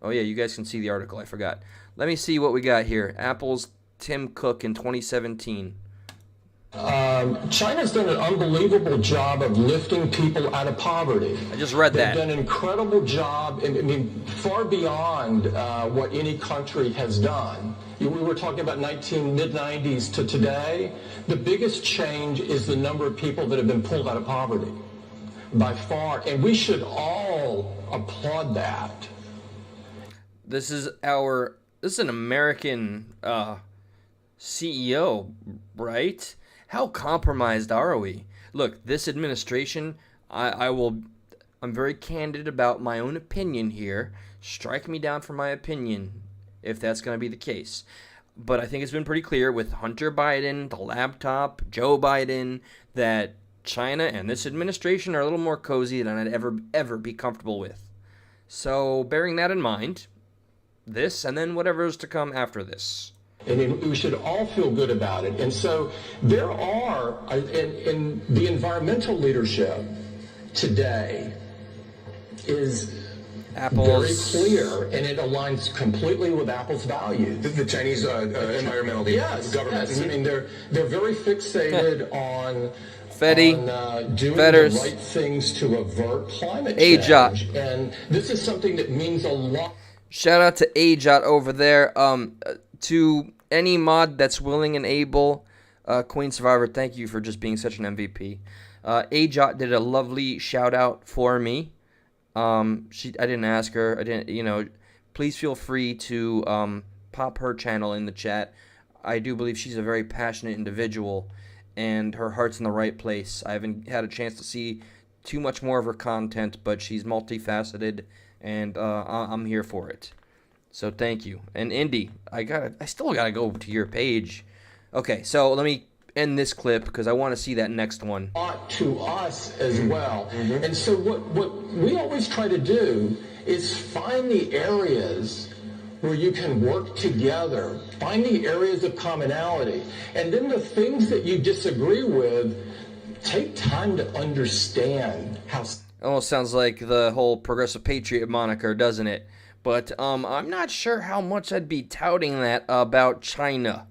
Oh, yeah, you guys can see the article. I forgot. Let me see what we got here. Apple's Tim Cook in 2017. China's done an unbelievable job of lifting people out of poverty. I just read that. They've done an incredible job, far beyond what any country has done. We were talking about mid-90s to today. The biggest change is the number of people that have been pulled out of poverty, by far, and we should all applaud that. This is an American CEO, right? How compromised are we? Look, this administration, I'm very candid about my own opinion here. Strike me down for my opinion if that's going to be the case. But I think it's been pretty clear with Hunter Biden, the laptop, Joe Biden, that China and this administration are a little more cozy than I'd ever be comfortable with. So bearing that in mind, this and then whatever's to come after this. And we should all feel good about it. And so there are, in the environmental leadership today is Apple's very clear, and it aligns completely with Apple's values. The Chinese environmental government. Yes. I mean, they're very fixated on doing Fetters, the right things to avert climate AJOT. change. And this is something that means a lot. Shout out to AJOT over there. To any mod that's willing and able, Queen Survivor, thank you for just being such an MVP. AJOT did a lovely shout out for me. I didn't ask her. Please feel free to pop her channel in the chat. I do believe she's a very passionate individual, and her heart's in the right place. I haven't had a chance to see too much more of her content, but she's multifaceted, and I'm here for it. So thank you. And Indy, I still gotta go to your page. Okay, so let me end this clip because I want to see that next one. To us as well. And so what we always try to do is find the areas where you can work together, find the areas of commonality, and then the things that you disagree with, take time to understand how. Almost sounds like the whole Progressive Patriot moniker, doesn't it? But I'm not sure how much I'd be touting that about China,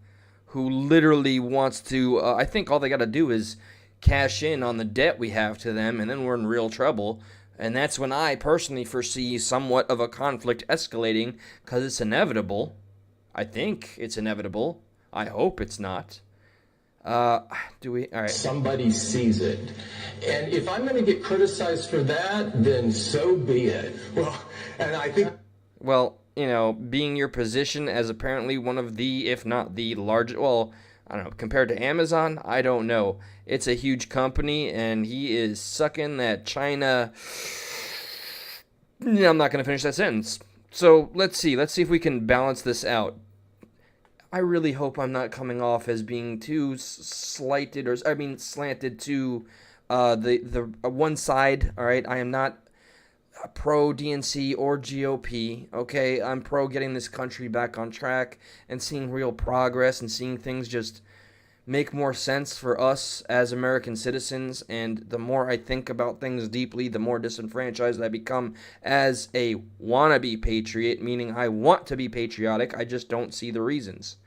who literally wants to, I think all they got to do is cash in on the debt we have to them, and then we're in real trouble. And that's when I personally foresee somewhat of a conflict escalating, because it's inevitable. I think it's inevitable. I hope it's not. All right. Somebody sees it. And if I'm going to get criticized for that, then so be it. Well, being your position as apparently one of the, if not the largest, well, I don't know, compared to Amazon, I don't know. It's a huge company, and he is sucking that China. I'm not going to finish that sentence. So let's see if we can balance this out. I really hope I'm not coming off as being too slanted to the one side. All right, I am not pro DNC or GOP. Okay, I'm pro getting this country back on track and seeing real progress and seeing things just make more sense for us as American citizens. And the more I think about things deeply, the more disenfranchised I become as a wannabe patriot, meaning I want to be patriotic. I just don't see the reasons.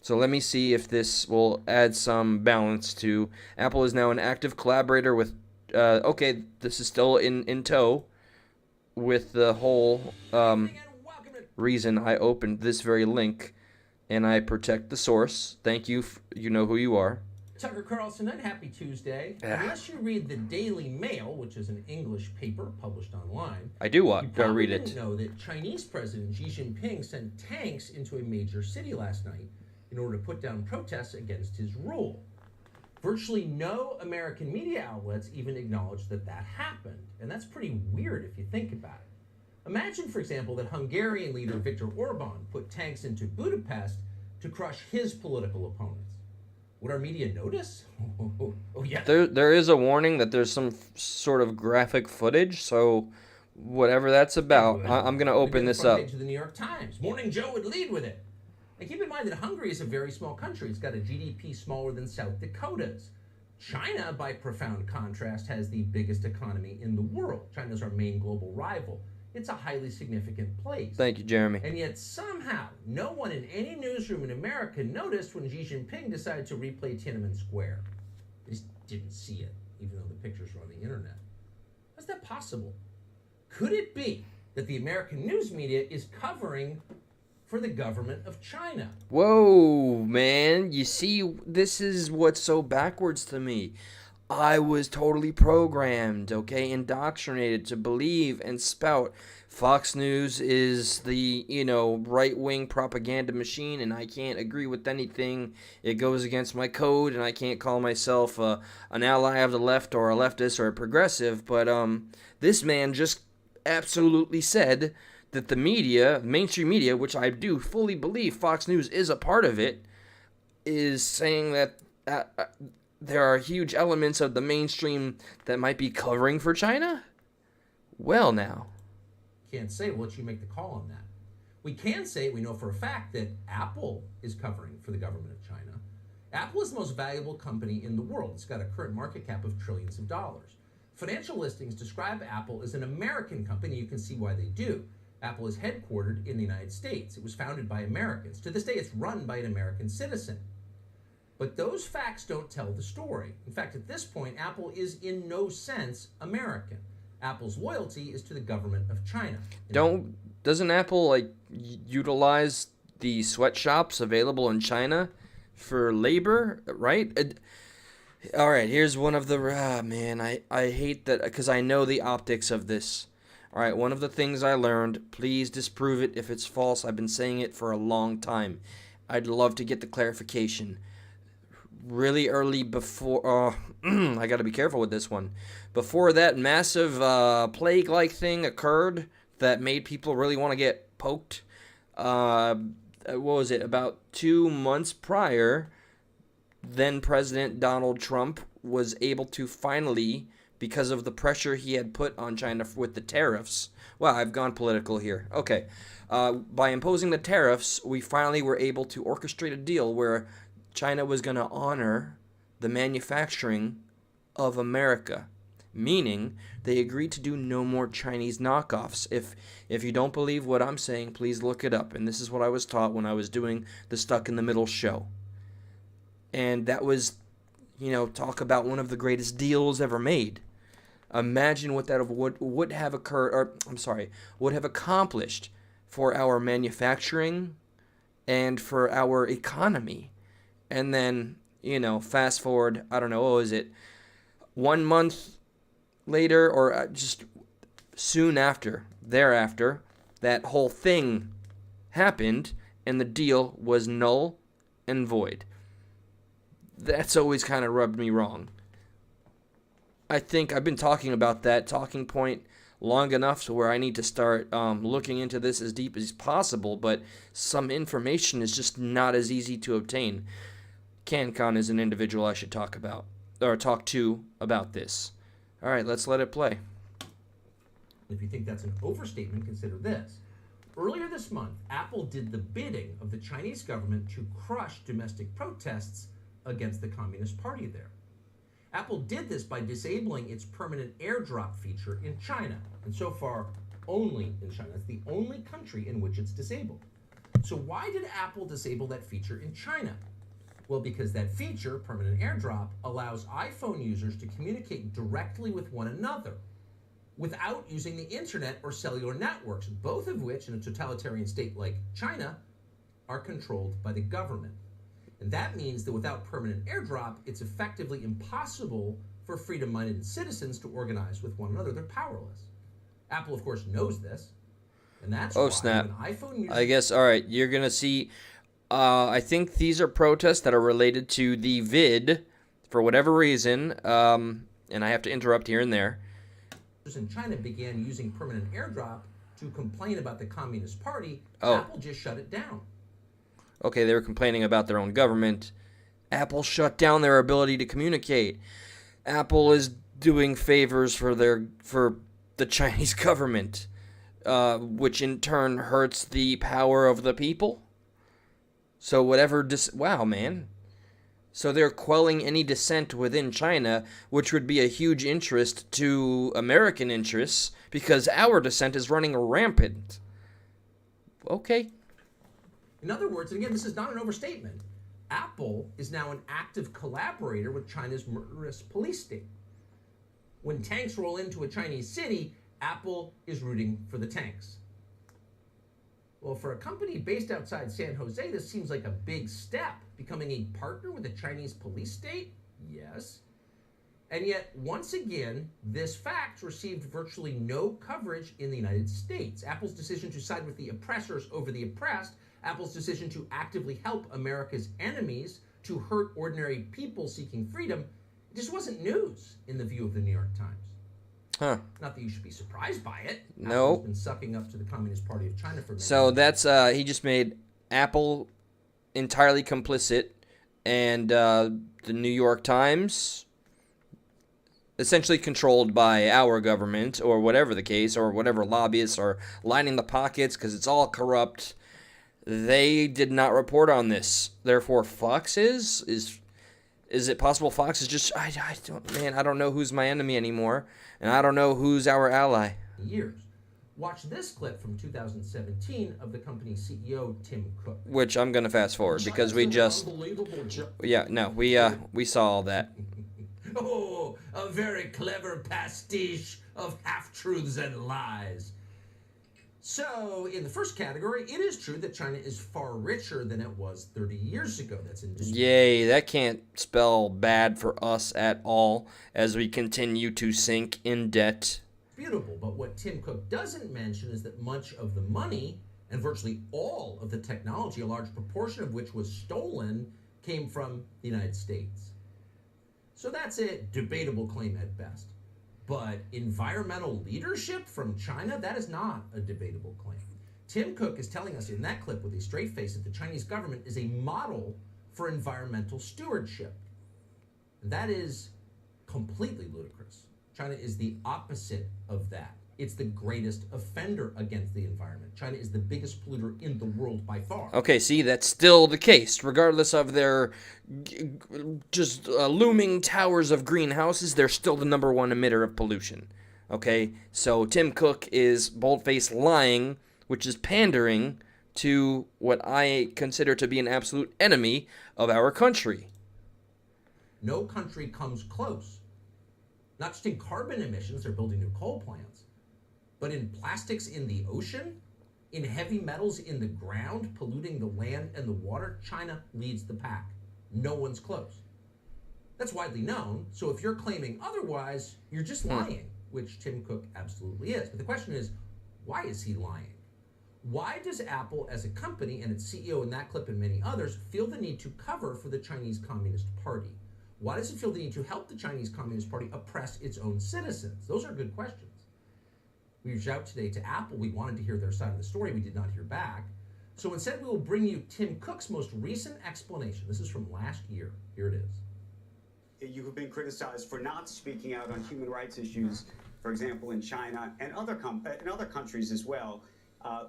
So let me see if this will add some balance to. Apple is now an active collaborator with, okay, this is still in tow with the whole reason I opened this very link, and I protect the source. Thank you. You know who you are. Tucker Carlson, and happy Tuesday. Unless you read the Daily Mail, which is an English paper published online, I do read didn't it. know that Chinese President Xi Jinping sent tanks into a major city last night in order to put down protests against his rule. Virtually no American media outlets even acknowledged that happened, and that's pretty weird if you think about it. Imagine, for example, that Hungarian leader Viktor Orban put tanks into Budapest to crush his political opponents. Would our media notice? Oh yeah. There is a warning that there's some sort of graphic footage, so whatever that's about, I'm going to open this up. To the New York Times. Morning Joe would lead with it. And keep in mind that Hungary is a very small country. It's got a GDP smaller than South Dakota's. China, by profound contrast, has the biggest economy in the world. China's our main global rival. It's a highly significant place. Thank you, Jeremy. And yet somehow, no one in any newsroom in America noticed when Xi Jinping decided to replay Tiananmen Square. They just didn't see it, even though the pictures were on the internet. How's that possible? Could it be that the American news media is covering for the government of China? Whoa, man. You see, this is what's so backwards to me. I was totally programmed, okay, indoctrinated to believe and spout Fox News is the, right-wing propaganda machine, and I can't agree with anything. It goes against my code, and I can't call myself an ally of the left or a leftist or a progressive, but this man just absolutely said that the media, mainstream media, which I do fully believe Fox News is a part of it, is saying that there are huge elements of the mainstream that might be covering for China? Well, now. Can't say. We'll let you make the call on that. We can say we know for a fact that Apple is covering for the government of China. Apple is the most valuable company in the world. It's got a current market cap of trillions of dollars. Financial listings describe Apple as an American company. You can see why they do. Apple is headquartered in the United States. It was founded by Americans. To this day, it's run by an American citizen. But those facts don't tell the story. In fact, at this point, Apple is in no sense American. Apple's loyalty is to the government of China. Doesn't Apple utilize the sweatshops available in China for labor, right? All right, here's one of the man, I hate that because I know the optics of this. All right, one of the things I learned, please disprove it if it's false. I've been saying it for a long time. I'd love to get the clarification. Really early before, I got to be careful with this one. Before that massive plague-like thing occurred that made people really want to get poked, what was it, about 2 months prior, then President Donald Trump was able to finally, because of the pressure he had put on China with the tariffs. Wow, I've gone political here. Okay. By imposing the tariffs, we finally were able to orchestrate a deal where China was going to honor the manufacturing of America, meaning they agreed to do no more Chinese knockoffs. If you don't believe what I'm saying, please look it up. And this is what I was taught when I was doing the Stuck in the Middle show. And that was, talk about one of the greatest deals ever made. Imagine what that would have occurred, would have accomplished for our manufacturing and for our economy. And then, fast forward, I don't know, what was it, 1 month later or just soon thereafter, that whole thing happened and the deal was null and void. That's always kind of rubbed me wrong. I think I've been talking about that talking point long enough to where I need to start looking into this as deep as possible, but some information is just not as easy to obtain. CanCon is an individual I should talk to about this. All right, let's let it play. If you think that's an overstatement, consider this. Earlier this month, Apple did the bidding of the Chinese government to crush domestic protests against the Communist Party there. Apple did this by disabling its permanent airdrop feature in China, and so far only in China. It's the only country in which it's disabled. So why did Apple disable that feature in China? Well, because that feature, permanent airdrop, allows iPhone users to communicate directly with one another without using the internet or cellular networks, both of which, in a totalitarian state like China, are controlled by the government. And that means that without permanent airdrop, it's effectively impossible for freedom-minded citizens to organize with one another. They're powerless. Apple, of course, knows this. And that's why snap. when iPhone users... I guess, all right, you're going to see... I think these are protests that are related to the vid, for whatever reason, and I have to interrupt here and there. In China began using permanent airdrop to complain about the Communist Party. Oh. Apple just shut it down. Okay, they were complaining about their own government. Apple shut down their ability to communicate. Apple is doing favors for the Chinese government, which in turn hurts the power of the people. So wow, man. So they're quelling any dissent within China, which would be a huge interest to American interests, because our dissent is running rampant. Okay. In other words, and again, this is not an overstatement, Apple is now an active collaborator with China's murderous police state. When tanks roll into a Chinese city, Apple is rooting for the tanks. Well, for a company based outside San Jose, this seems like a big step. Becoming a partner with a Chinese police state? Yes. And yet, once again, this fact received virtually no coverage in the United States. Apple's decision to side with the oppressors over the oppressed, Apple's decision to actively help America's enemies, to hurt ordinary people seeking freedom, it just wasn't news in the view of the New York Times. Huh. Not that you should be surprised by it. No. Apple's been sucking up to the Communist Party of China for many So years. that's, he just made Apple entirely complicit, and the New York Times essentially controlled by our government or whatever the case, or whatever lobbyists are lining the pockets because it's all corrupt. They did not report on this. Therefore, Fox is it possible Fox is just, I don't know who's my enemy anymore, and I don't know who's our ally. Years. Watch this clip from 2017 of the company's CEO, Tim Cook. Which I'm going to fast forward because we just... we saw all that. Oh, a very clever pastiche of half-truths and lies. So, in the first category, it is true that China is far richer than it was 30 years ago. That's in dispute. Yay, that can't spell bad for us at all as we continue to sink in debt. But what Tim Cook doesn't mention is that much of the money and virtually all of the technology, a large proportion of which was stolen, came from the United States. So that's a debatable claim at best. But environmental leadership from China, that is not a debatable claim. Tim Cook is telling us in that clip with a straight face that the Chinese government is a model for environmental stewardship. And that is completely ludicrous. China is the opposite of that. It's the greatest offender against the environment. China is the biggest polluter in the world by far. Okay, see, that's still the case. Regardless of their just looming towers of greenhouses, they're still the number one emitter of pollution. Okay, so Tim Cook is bold-faced lying, which is pandering to what I consider to be an absolute enemy of our country. No country comes close. Not just in carbon emissions, they're building new coal plants, but in plastics in the ocean, in heavy metals in the ground, polluting the land and the water, China leads the pack. No one's close. That's widely known, so if you're claiming otherwise, you're just lying, which Tim Cook absolutely is. But the question is, why is he lying? Why does Apple as a company and its CEO in that clip and many others feel the need to cover for the Chinese Communist Party? Why does it feel the need to help the Chinese Communist Party oppress its own citizens? Those are good questions. We reached out today to Apple. We wanted to hear their side of the story. We did not hear back. So instead, we will bring you Tim Cook's most recent explanation. This is from last year. Here it is. You have been criticized for not speaking out on human rights issues, for example, in China and other countries as well.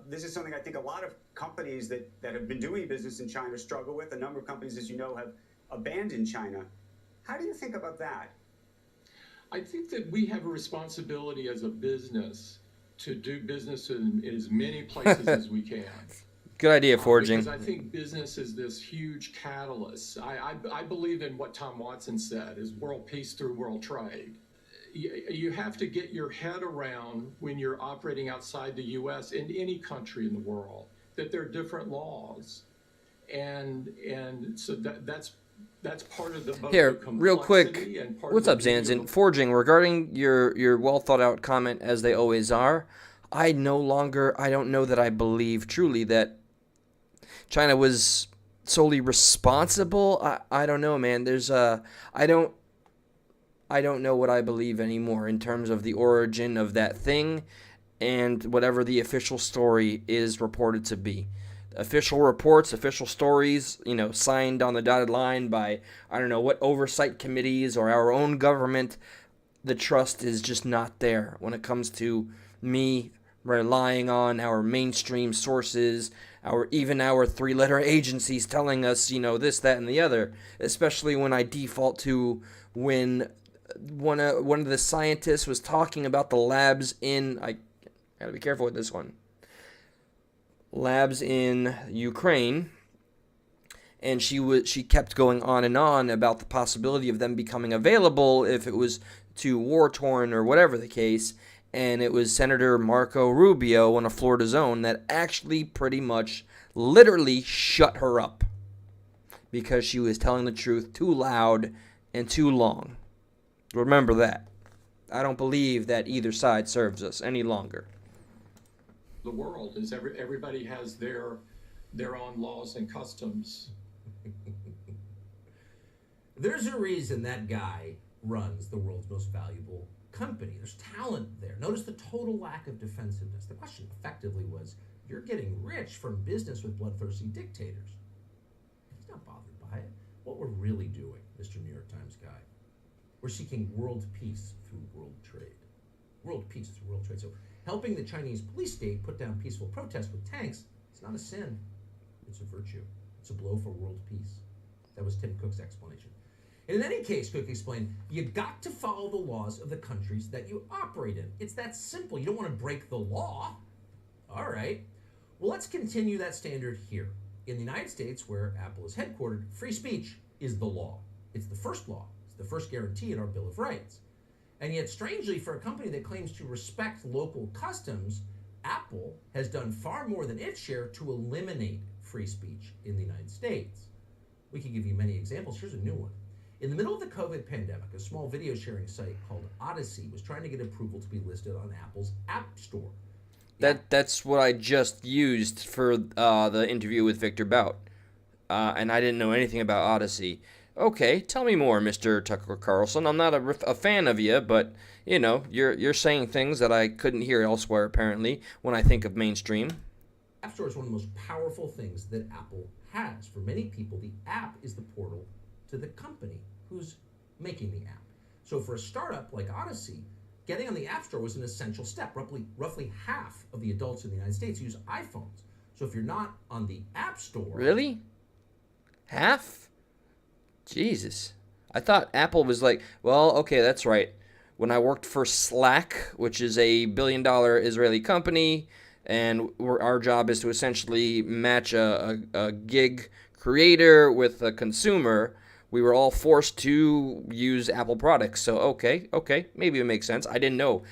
This is something I think a lot of companies that have been doing business in China struggle with. A number of companies, as you know, have abandoned China. How do you think about that? I think that we have a responsibility as a business to do business in as many places as we can. Good idea, Forging. Because I think business is this huge catalyst. I believe in what Tom Watson said, is world peace through world trade. You have to get your head around when you're operating outside the U.S. in any country in the world, that there are different laws. And so that's part of the here, real quick. What's up, Zanzin? Forging, regarding your well thought out comment, as they always are, I don't know that I believe truly that China was solely responsible. I don't know, man. I don't know what I believe anymore in terms of the origin of that thing and whatever the official story is reported to be. Official reports, official stories, signed on the dotted line by, I don't know what oversight committees or our own government, the trust is just not there when it comes to me relying on our mainstream sources, even our three-letter agencies telling us, this, that, and the other, especially when I default to when one of the scientists was talking about the labs I gotta be careful with this one. Labs in Ukraine, and she kept going on and on about the possibility of them becoming available if it was too war-torn or whatever the case, and it was Senator Marco Rubio, one of Florida's own, that actually pretty much literally shut her up because she was telling the truth too loud and too long. Remember that. I don't believe that either side serves us any longer. The world is everybody has their own laws and customs. There's a reason that guy runs the world's most valuable company. There's talent there. Notice the total lack of defensiveness. The question effectively was, you're getting rich from business with bloodthirsty dictators. He's not bothered by it. What we're really doing, Mr. New York Times guy, We're seeking world peace through world trade. World peace through world trade. So helping the Chinese police state put down peaceful protests with tanks is not a sin. It's a virtue. It's a blow for world peace. That was Tim Cook's explanation. And in any case, Cook explained, you got to follow the laws of the countries that you operate in. It's that simple. You don't want to break the law. All right. Well, let's continue that standard here. In the United States, where Apple is headquartered, free speech is the law. It's the first law. It's the first guarantee in our Bill of Rights. And yet, strangely, for a company that claims to respect local customs, Apple has done far more than its share to eliminate free speech in the United States. We can give you many examples. Here's a new one. In the middle of the COVID pandemic, a small video sharing site called Odyssey was trying to get approval to be listed on Apple's App Store. That's what I just used for the interview with Victor BOUT. And I didn't know anything about Odyssey. Okay, tell me more, Mr. Tucker Carlson. I'm not a fan of you, but, you know, you're saying things that I couldn't hear elsewhere, apparently, when I think of mainstream. App Store is one of the most powerful things that Apple has. For many people, the app is the portal to the company who's making the app. So for a startup like Odyssey, getting on the App Store was an essential step. Roughly half of the adults in the United States use iPhones. So if you're not on the App Store... Really? Half? Jesus. I thought Apple was like, well, okay, that's right. When I worked for Slack, which is a billion-dollar Israeli company, and our job is to essentially match a gig creator with a consumer, we were all forced to use Apple products. So, okay, maybe it makes sense. I didn't know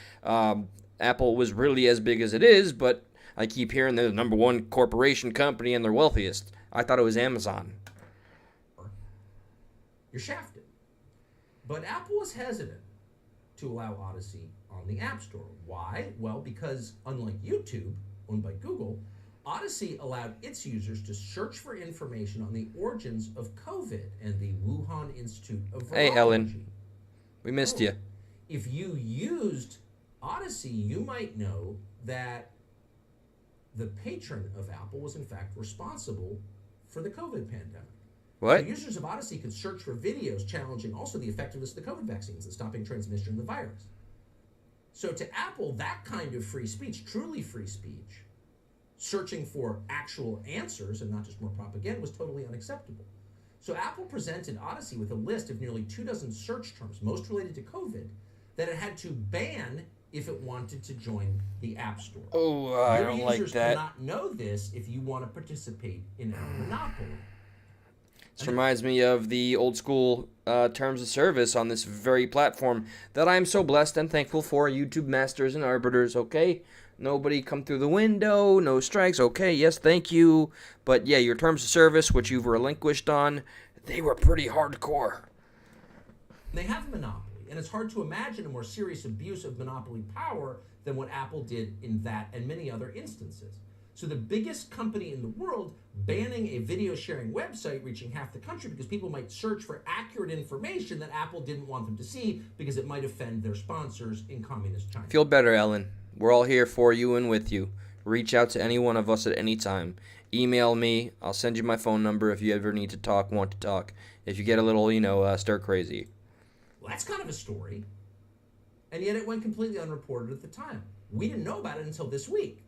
Apple was really as big as it is, but I keep hearing they're the number one corporation company and they're wealthiest. I thought it was Amazon. You're shafted. But Apple was hesitant to allow Odyssey on the App Store. Why? Well, because unlike YouTube, owned by Google, Odyssey allowed its users to search for information on the origins of COVID and the Wuhan Institute of Virology. Hey, Ellen. We missed you. If you used Odyssey, you might know that the patron of Apple was in fact responsible for the COVID pandemic. What? So users of Odyssey could search for videos challenging also the effectiveness of the COVID vaccines and stopping transmission of the virus. So to Apple, that kind of free speech, truly free speech, searching for actual answers and not just more propaganda, was totally unacceptable. So Apple presented Odyssey with a list of nearly 24 search terms, most related to COVID, that it had to ban if it wanted to join the App Store. Oh, I don't like that. Your users cannot know this if you want to participate in a monopoly. This reminds me of the old school terms of service on this very platform that I'm so blessed and thankful for. YouTube masters and arbiters, okay? Nobody come through the window, no strikes, okay, yes, thank you. But yeah, your terms of service, which you've relinquished on, they were pretty hardcore. They have a monopoly, and it's hard to imagine a more serious abuse of monopoly power than what Apple did in that and many other instances. So the biggest company in the world banning a video sharing website reaching half the country because people might search for accurate information that Apple didn't want them to see because it might offend their sponsors in communist China. Feel better, Ellen. We're all here for you and with you. Reach out to any one of us at any time. Email me. I'll send you my phone number if you ever need to talk, want to talk. If you get a little, stir crazy. Well, that's kind of a story. And yet it went completely unreported at the time. We didn't know about it until this week.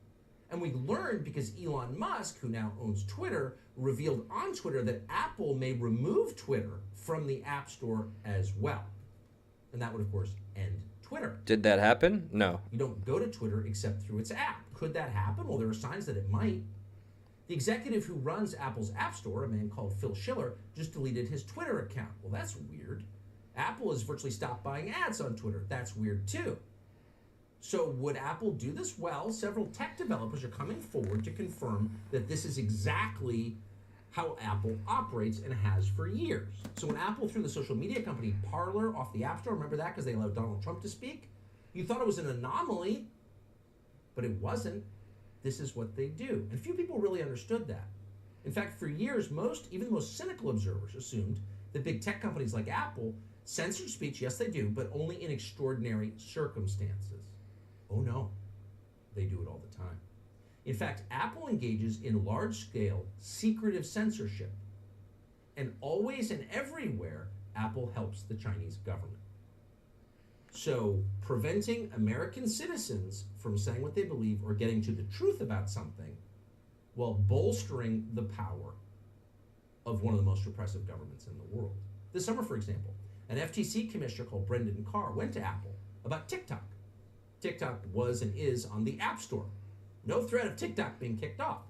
And we learned because Elon Musk, who now owns Twitter, revealed on Twitter that Apple may remove Twitter from the App Store as well. And that would, of course, end Twitter. Did that happen? No. You don't go to Twitter except through its app. Could that happen? Well, there are signs that it might. The executive who runs Apple's App Store, a man called Phil Schiller, just deleted his Twitter account. Well, that's weird. Apple has virtually stopped buying ads on Twitter. That's weird, too. So would Apple do this? Well, several tech developers are coming forward to confirm that this is exactly how Apple operates and has for years. So when Apple threw the social media company Parler off the App Store, remember that because they allowed Donald Trump to speak? You thought it was an anomaly, but it wasn't. This is what they do. And few people really understood that. In fact, for years, even the most cynical observers assumed that big tech companies like Apple censor speech, yes they do, but only in extraordinary circumstances. Oh no, they do it all the time. In fact, Apple engages in large-scale secretive censorship. And always and everywhere, Apple helps the Chinese government. So preventing American citizens from saying what they believe or getting to the truth about something while bolstering the power of one of the most repressive governments in the world. This summer, for example, an FTC commissioner called Brendan Carr went to Apple about TikTok. TikTok was and is on the App Store. No threat of TikTok being kicked off.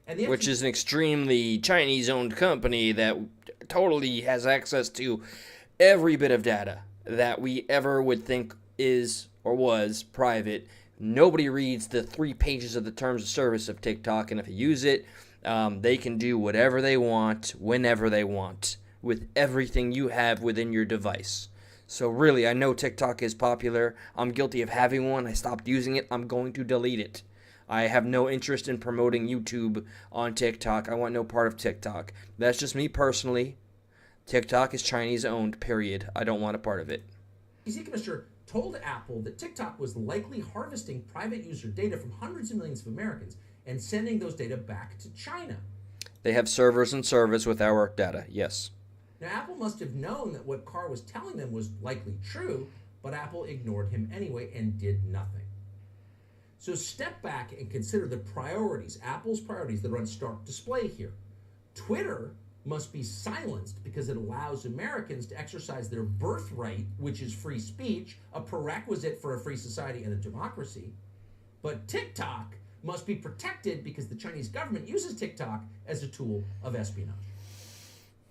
And the Which is an extremely Chinese-owned company that totally has access to every bit of data that we ever would think is or was private. Nobody reads the 3 pages of the terms of service of TikTok, and if you use it, they can do whatever they want, whenever they want, with everything you have within your device. So really, I know TikTok is popular. I'm guilty of having one. I stopped using it. I'm going to delete it. I have no interest in promoting YouTube on TikTok. I want no part of TikTok. That's just me personally. TikTok is Chinese-owned, period. I don't want a part of it. FTC commissioner told Apple that TikTok was likely harvesting private user data from hundreds of millions of Americans and sending those data back to China. They have servers in service with our data, yes. Now, Apple must have known that what Carr was telling them was likely true, but Apple ignored him anyway and did nothing. So step back and consider the priorities, Apple's priorities that are on stark display here. Twitter must be silenced because it allows Americans to exercise their birthright, which is free speech, a prerequisite for a free society and a democracy. But TikTok must be protected because the Chinese government uses TikTok as a tool of espionage.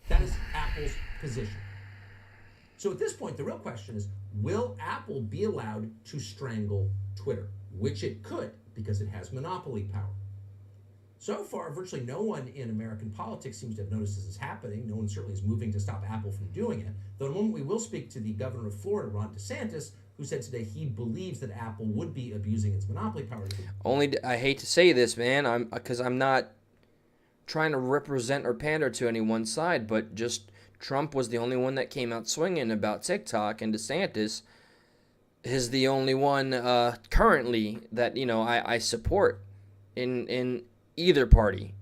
That is Apple's position. So at this point, the real question is, will Apple be allowed to strangle Twitter? Which it could, because it has monopoly power. So far, virtually no one in American politics seems to have noticed this is happening. No one certainly is moving to stop Apple from doing it. Though in a moment we will speak to the governor of Florida, Ron DeSantis, who said today he believes that Apple would be abusing its monopoly power. I hate to say this, man, because I'm not trying to represent or pander to any one side, but just Trump was the only one that came out swinging about TikTok, and DeSantis is the only one currently that I support in either party,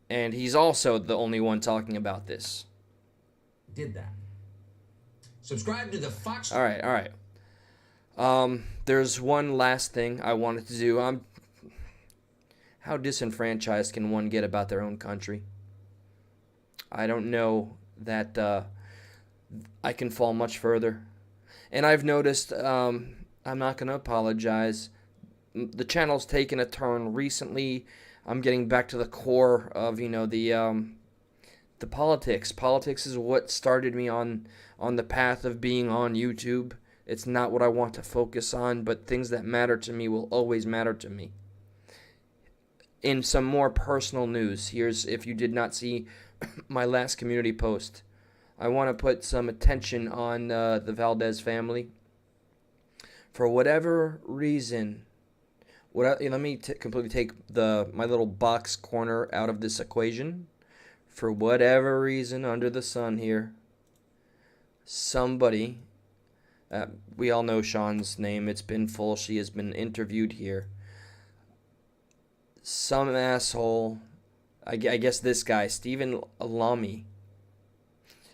and he's also the only one talking about this. Did that? Subscribe to the Fox. All right. There's one last thing I wanted to do. How disenfranchised can one get about their own country? I don't know that I can fall much further. And I've noticed, I'm not going to apologize, the channel's taken a turn recently. I'm getting back to the core of, the politics. Politics is what started me on the path of being on YouTube. It's not what I want to focus on, but things that matter to me will always matter to me. In some more personal news, here's, if you did not see my last community post, I want to put some attention on the Valdez family. For whatever reason, let me completely take my little box corner out of this equation. For whatever reason under the sun here, somebody, we all know Sean's name, it's been full, she has been interviewed here. Some asshole, I guess this guy, Stephen Lamy,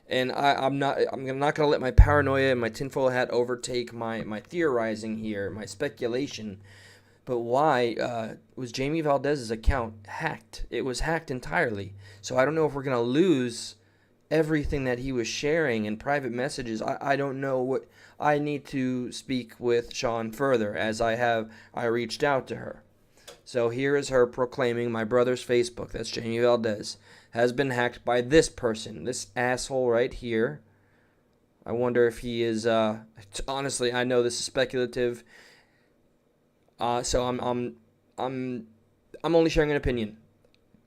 and I'm not going to let my paranoia and my tinfoil hat overtake my theorizing here, my speculation. But why was Jamie Valdez's account hacked? It was hacked entirely. So I don't know if we're going to lose everything that he was sharing in private messages. I don't know what. I need to speak with Sean further, as I reached out to her. So here is her proclaiming my brother's Facebook, that's Jamie Valdez, has been hacked by this person, this asshole right here. I wonder if he is, honestly, I know this is speculative, so I'm only sharing an opinion.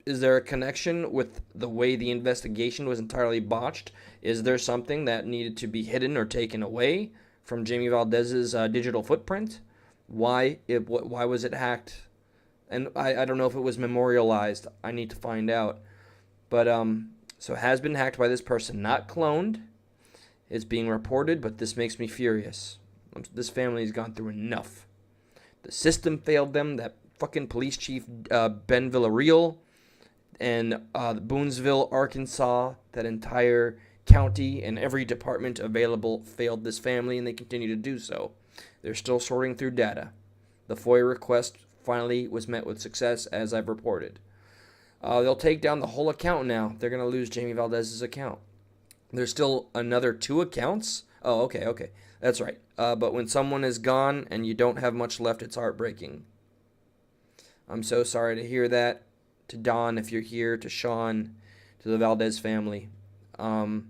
Is there a connection with the way the investigation was entirely botched? Is there something that needed to be hidden or taken away from Jamie Valdez's digital footprint? Why was it hacked? And I don't know if it was memorialized. I need to find out. But, so it has been hacked by this person, not cloned. It's being reported, but this makes me furious. This family's gone through enough. The system failed them. That fucking police chief, Ben Villarreal, and Boonesville, Arkansas, that entire county and every department available failed this family, and they continue to do so. They're still sorting through data. The FOIA request finally was met with success, as I've reported. They'll take down the whole account now. They're going to lose Jamie Valdez's account. There's still another 2 accounts. Oh, okay. That's right. But when someone is gone and you don't have much left, it's heartbreaking. I'm so sorry to hear that. To Don, if you're here, to Sean, to the Valdez family. The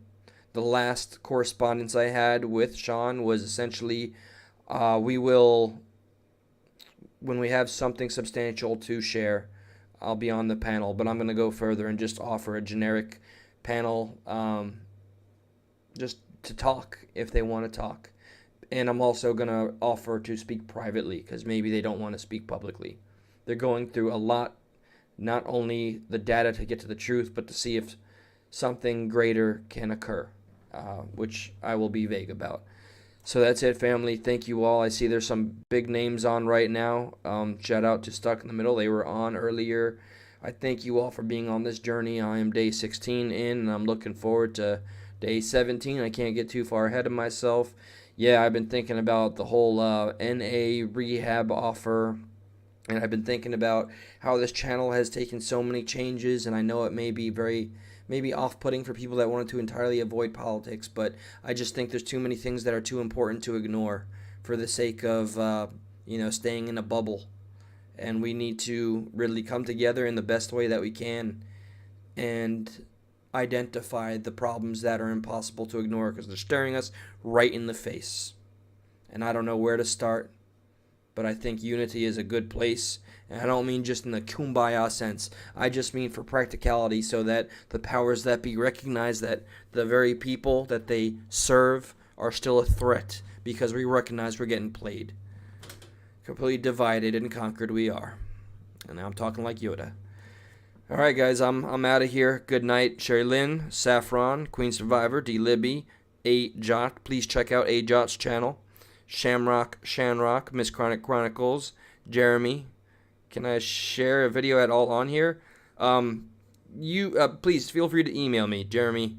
last correspondence I had with Sean was essentially, we will, when we have something substantial to share, I'll be on the panel. But I'm going to go further and just offer a generic panel, just to talk if they want to talk. And I'm also going to offer to speak privately because maybe they don't want to speak publicly. They're going through a lot, not only the data to get to the truth, but to see if something greater can occur, which I will be vague about. So that's it, family. Thank you all. I see there's some big names on right now. Shout out to Stuck in the Middle. They were on earlier. I thank you all for being on this journey. I am day 16 in, and I'm looking forward to day 17. I can't get too far ahead of myself. Yeah, I've been thinking about the whole NA rehab offer, and I've been thinking about how this channel has taken so many changes, and I know it may be maybe off-putting for people that wanted to entirely avoid politics, but I just think there's too many things that are too important to ignore for the sake of staying in a bubble. And we need to really come together in the best way that we can and identify the problems that are impossible to ignore because they're staring us right in the face. And I don't know where to start, but I think unity is a good place. And I don't mean just in the kumbaya sense. I just mean for practicality so that the powers that be recognize that the very people that they serve are still a threat because we recognize we're getting played. Completely divided and conquered we are. And now I'm talking like Yoda. All right, guys, I'm out of here. Good night. Sherry Lynn, Saffron, Queen Survivor, D. Libby, A. Jot. Please check out A. Jot's channel. Shanrock, Miss Chronic Chronicles, Jeremy. Can I share a video at all on here? Please feel free to email me, Jeremy.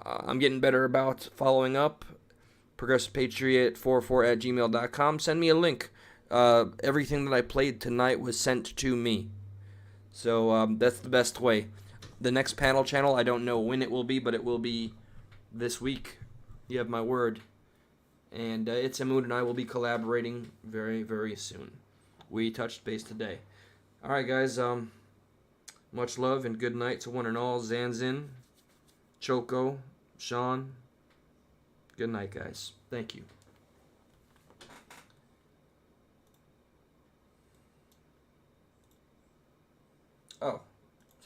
I'm getting better about following up. ProgressivePatriot44@gmail.com. Send me a link. Everything that I played tonight was sent to me. So that's the best way. The next panel channel, I don't know when it will be, but it will be this week. You have my word. And Itzamood and I will be collaborating very, very soon. We touched base today. All right, guys. Much love and good night to one and all. Zanzin, Choco, Sean. Good night, guys. Thank you. Oh.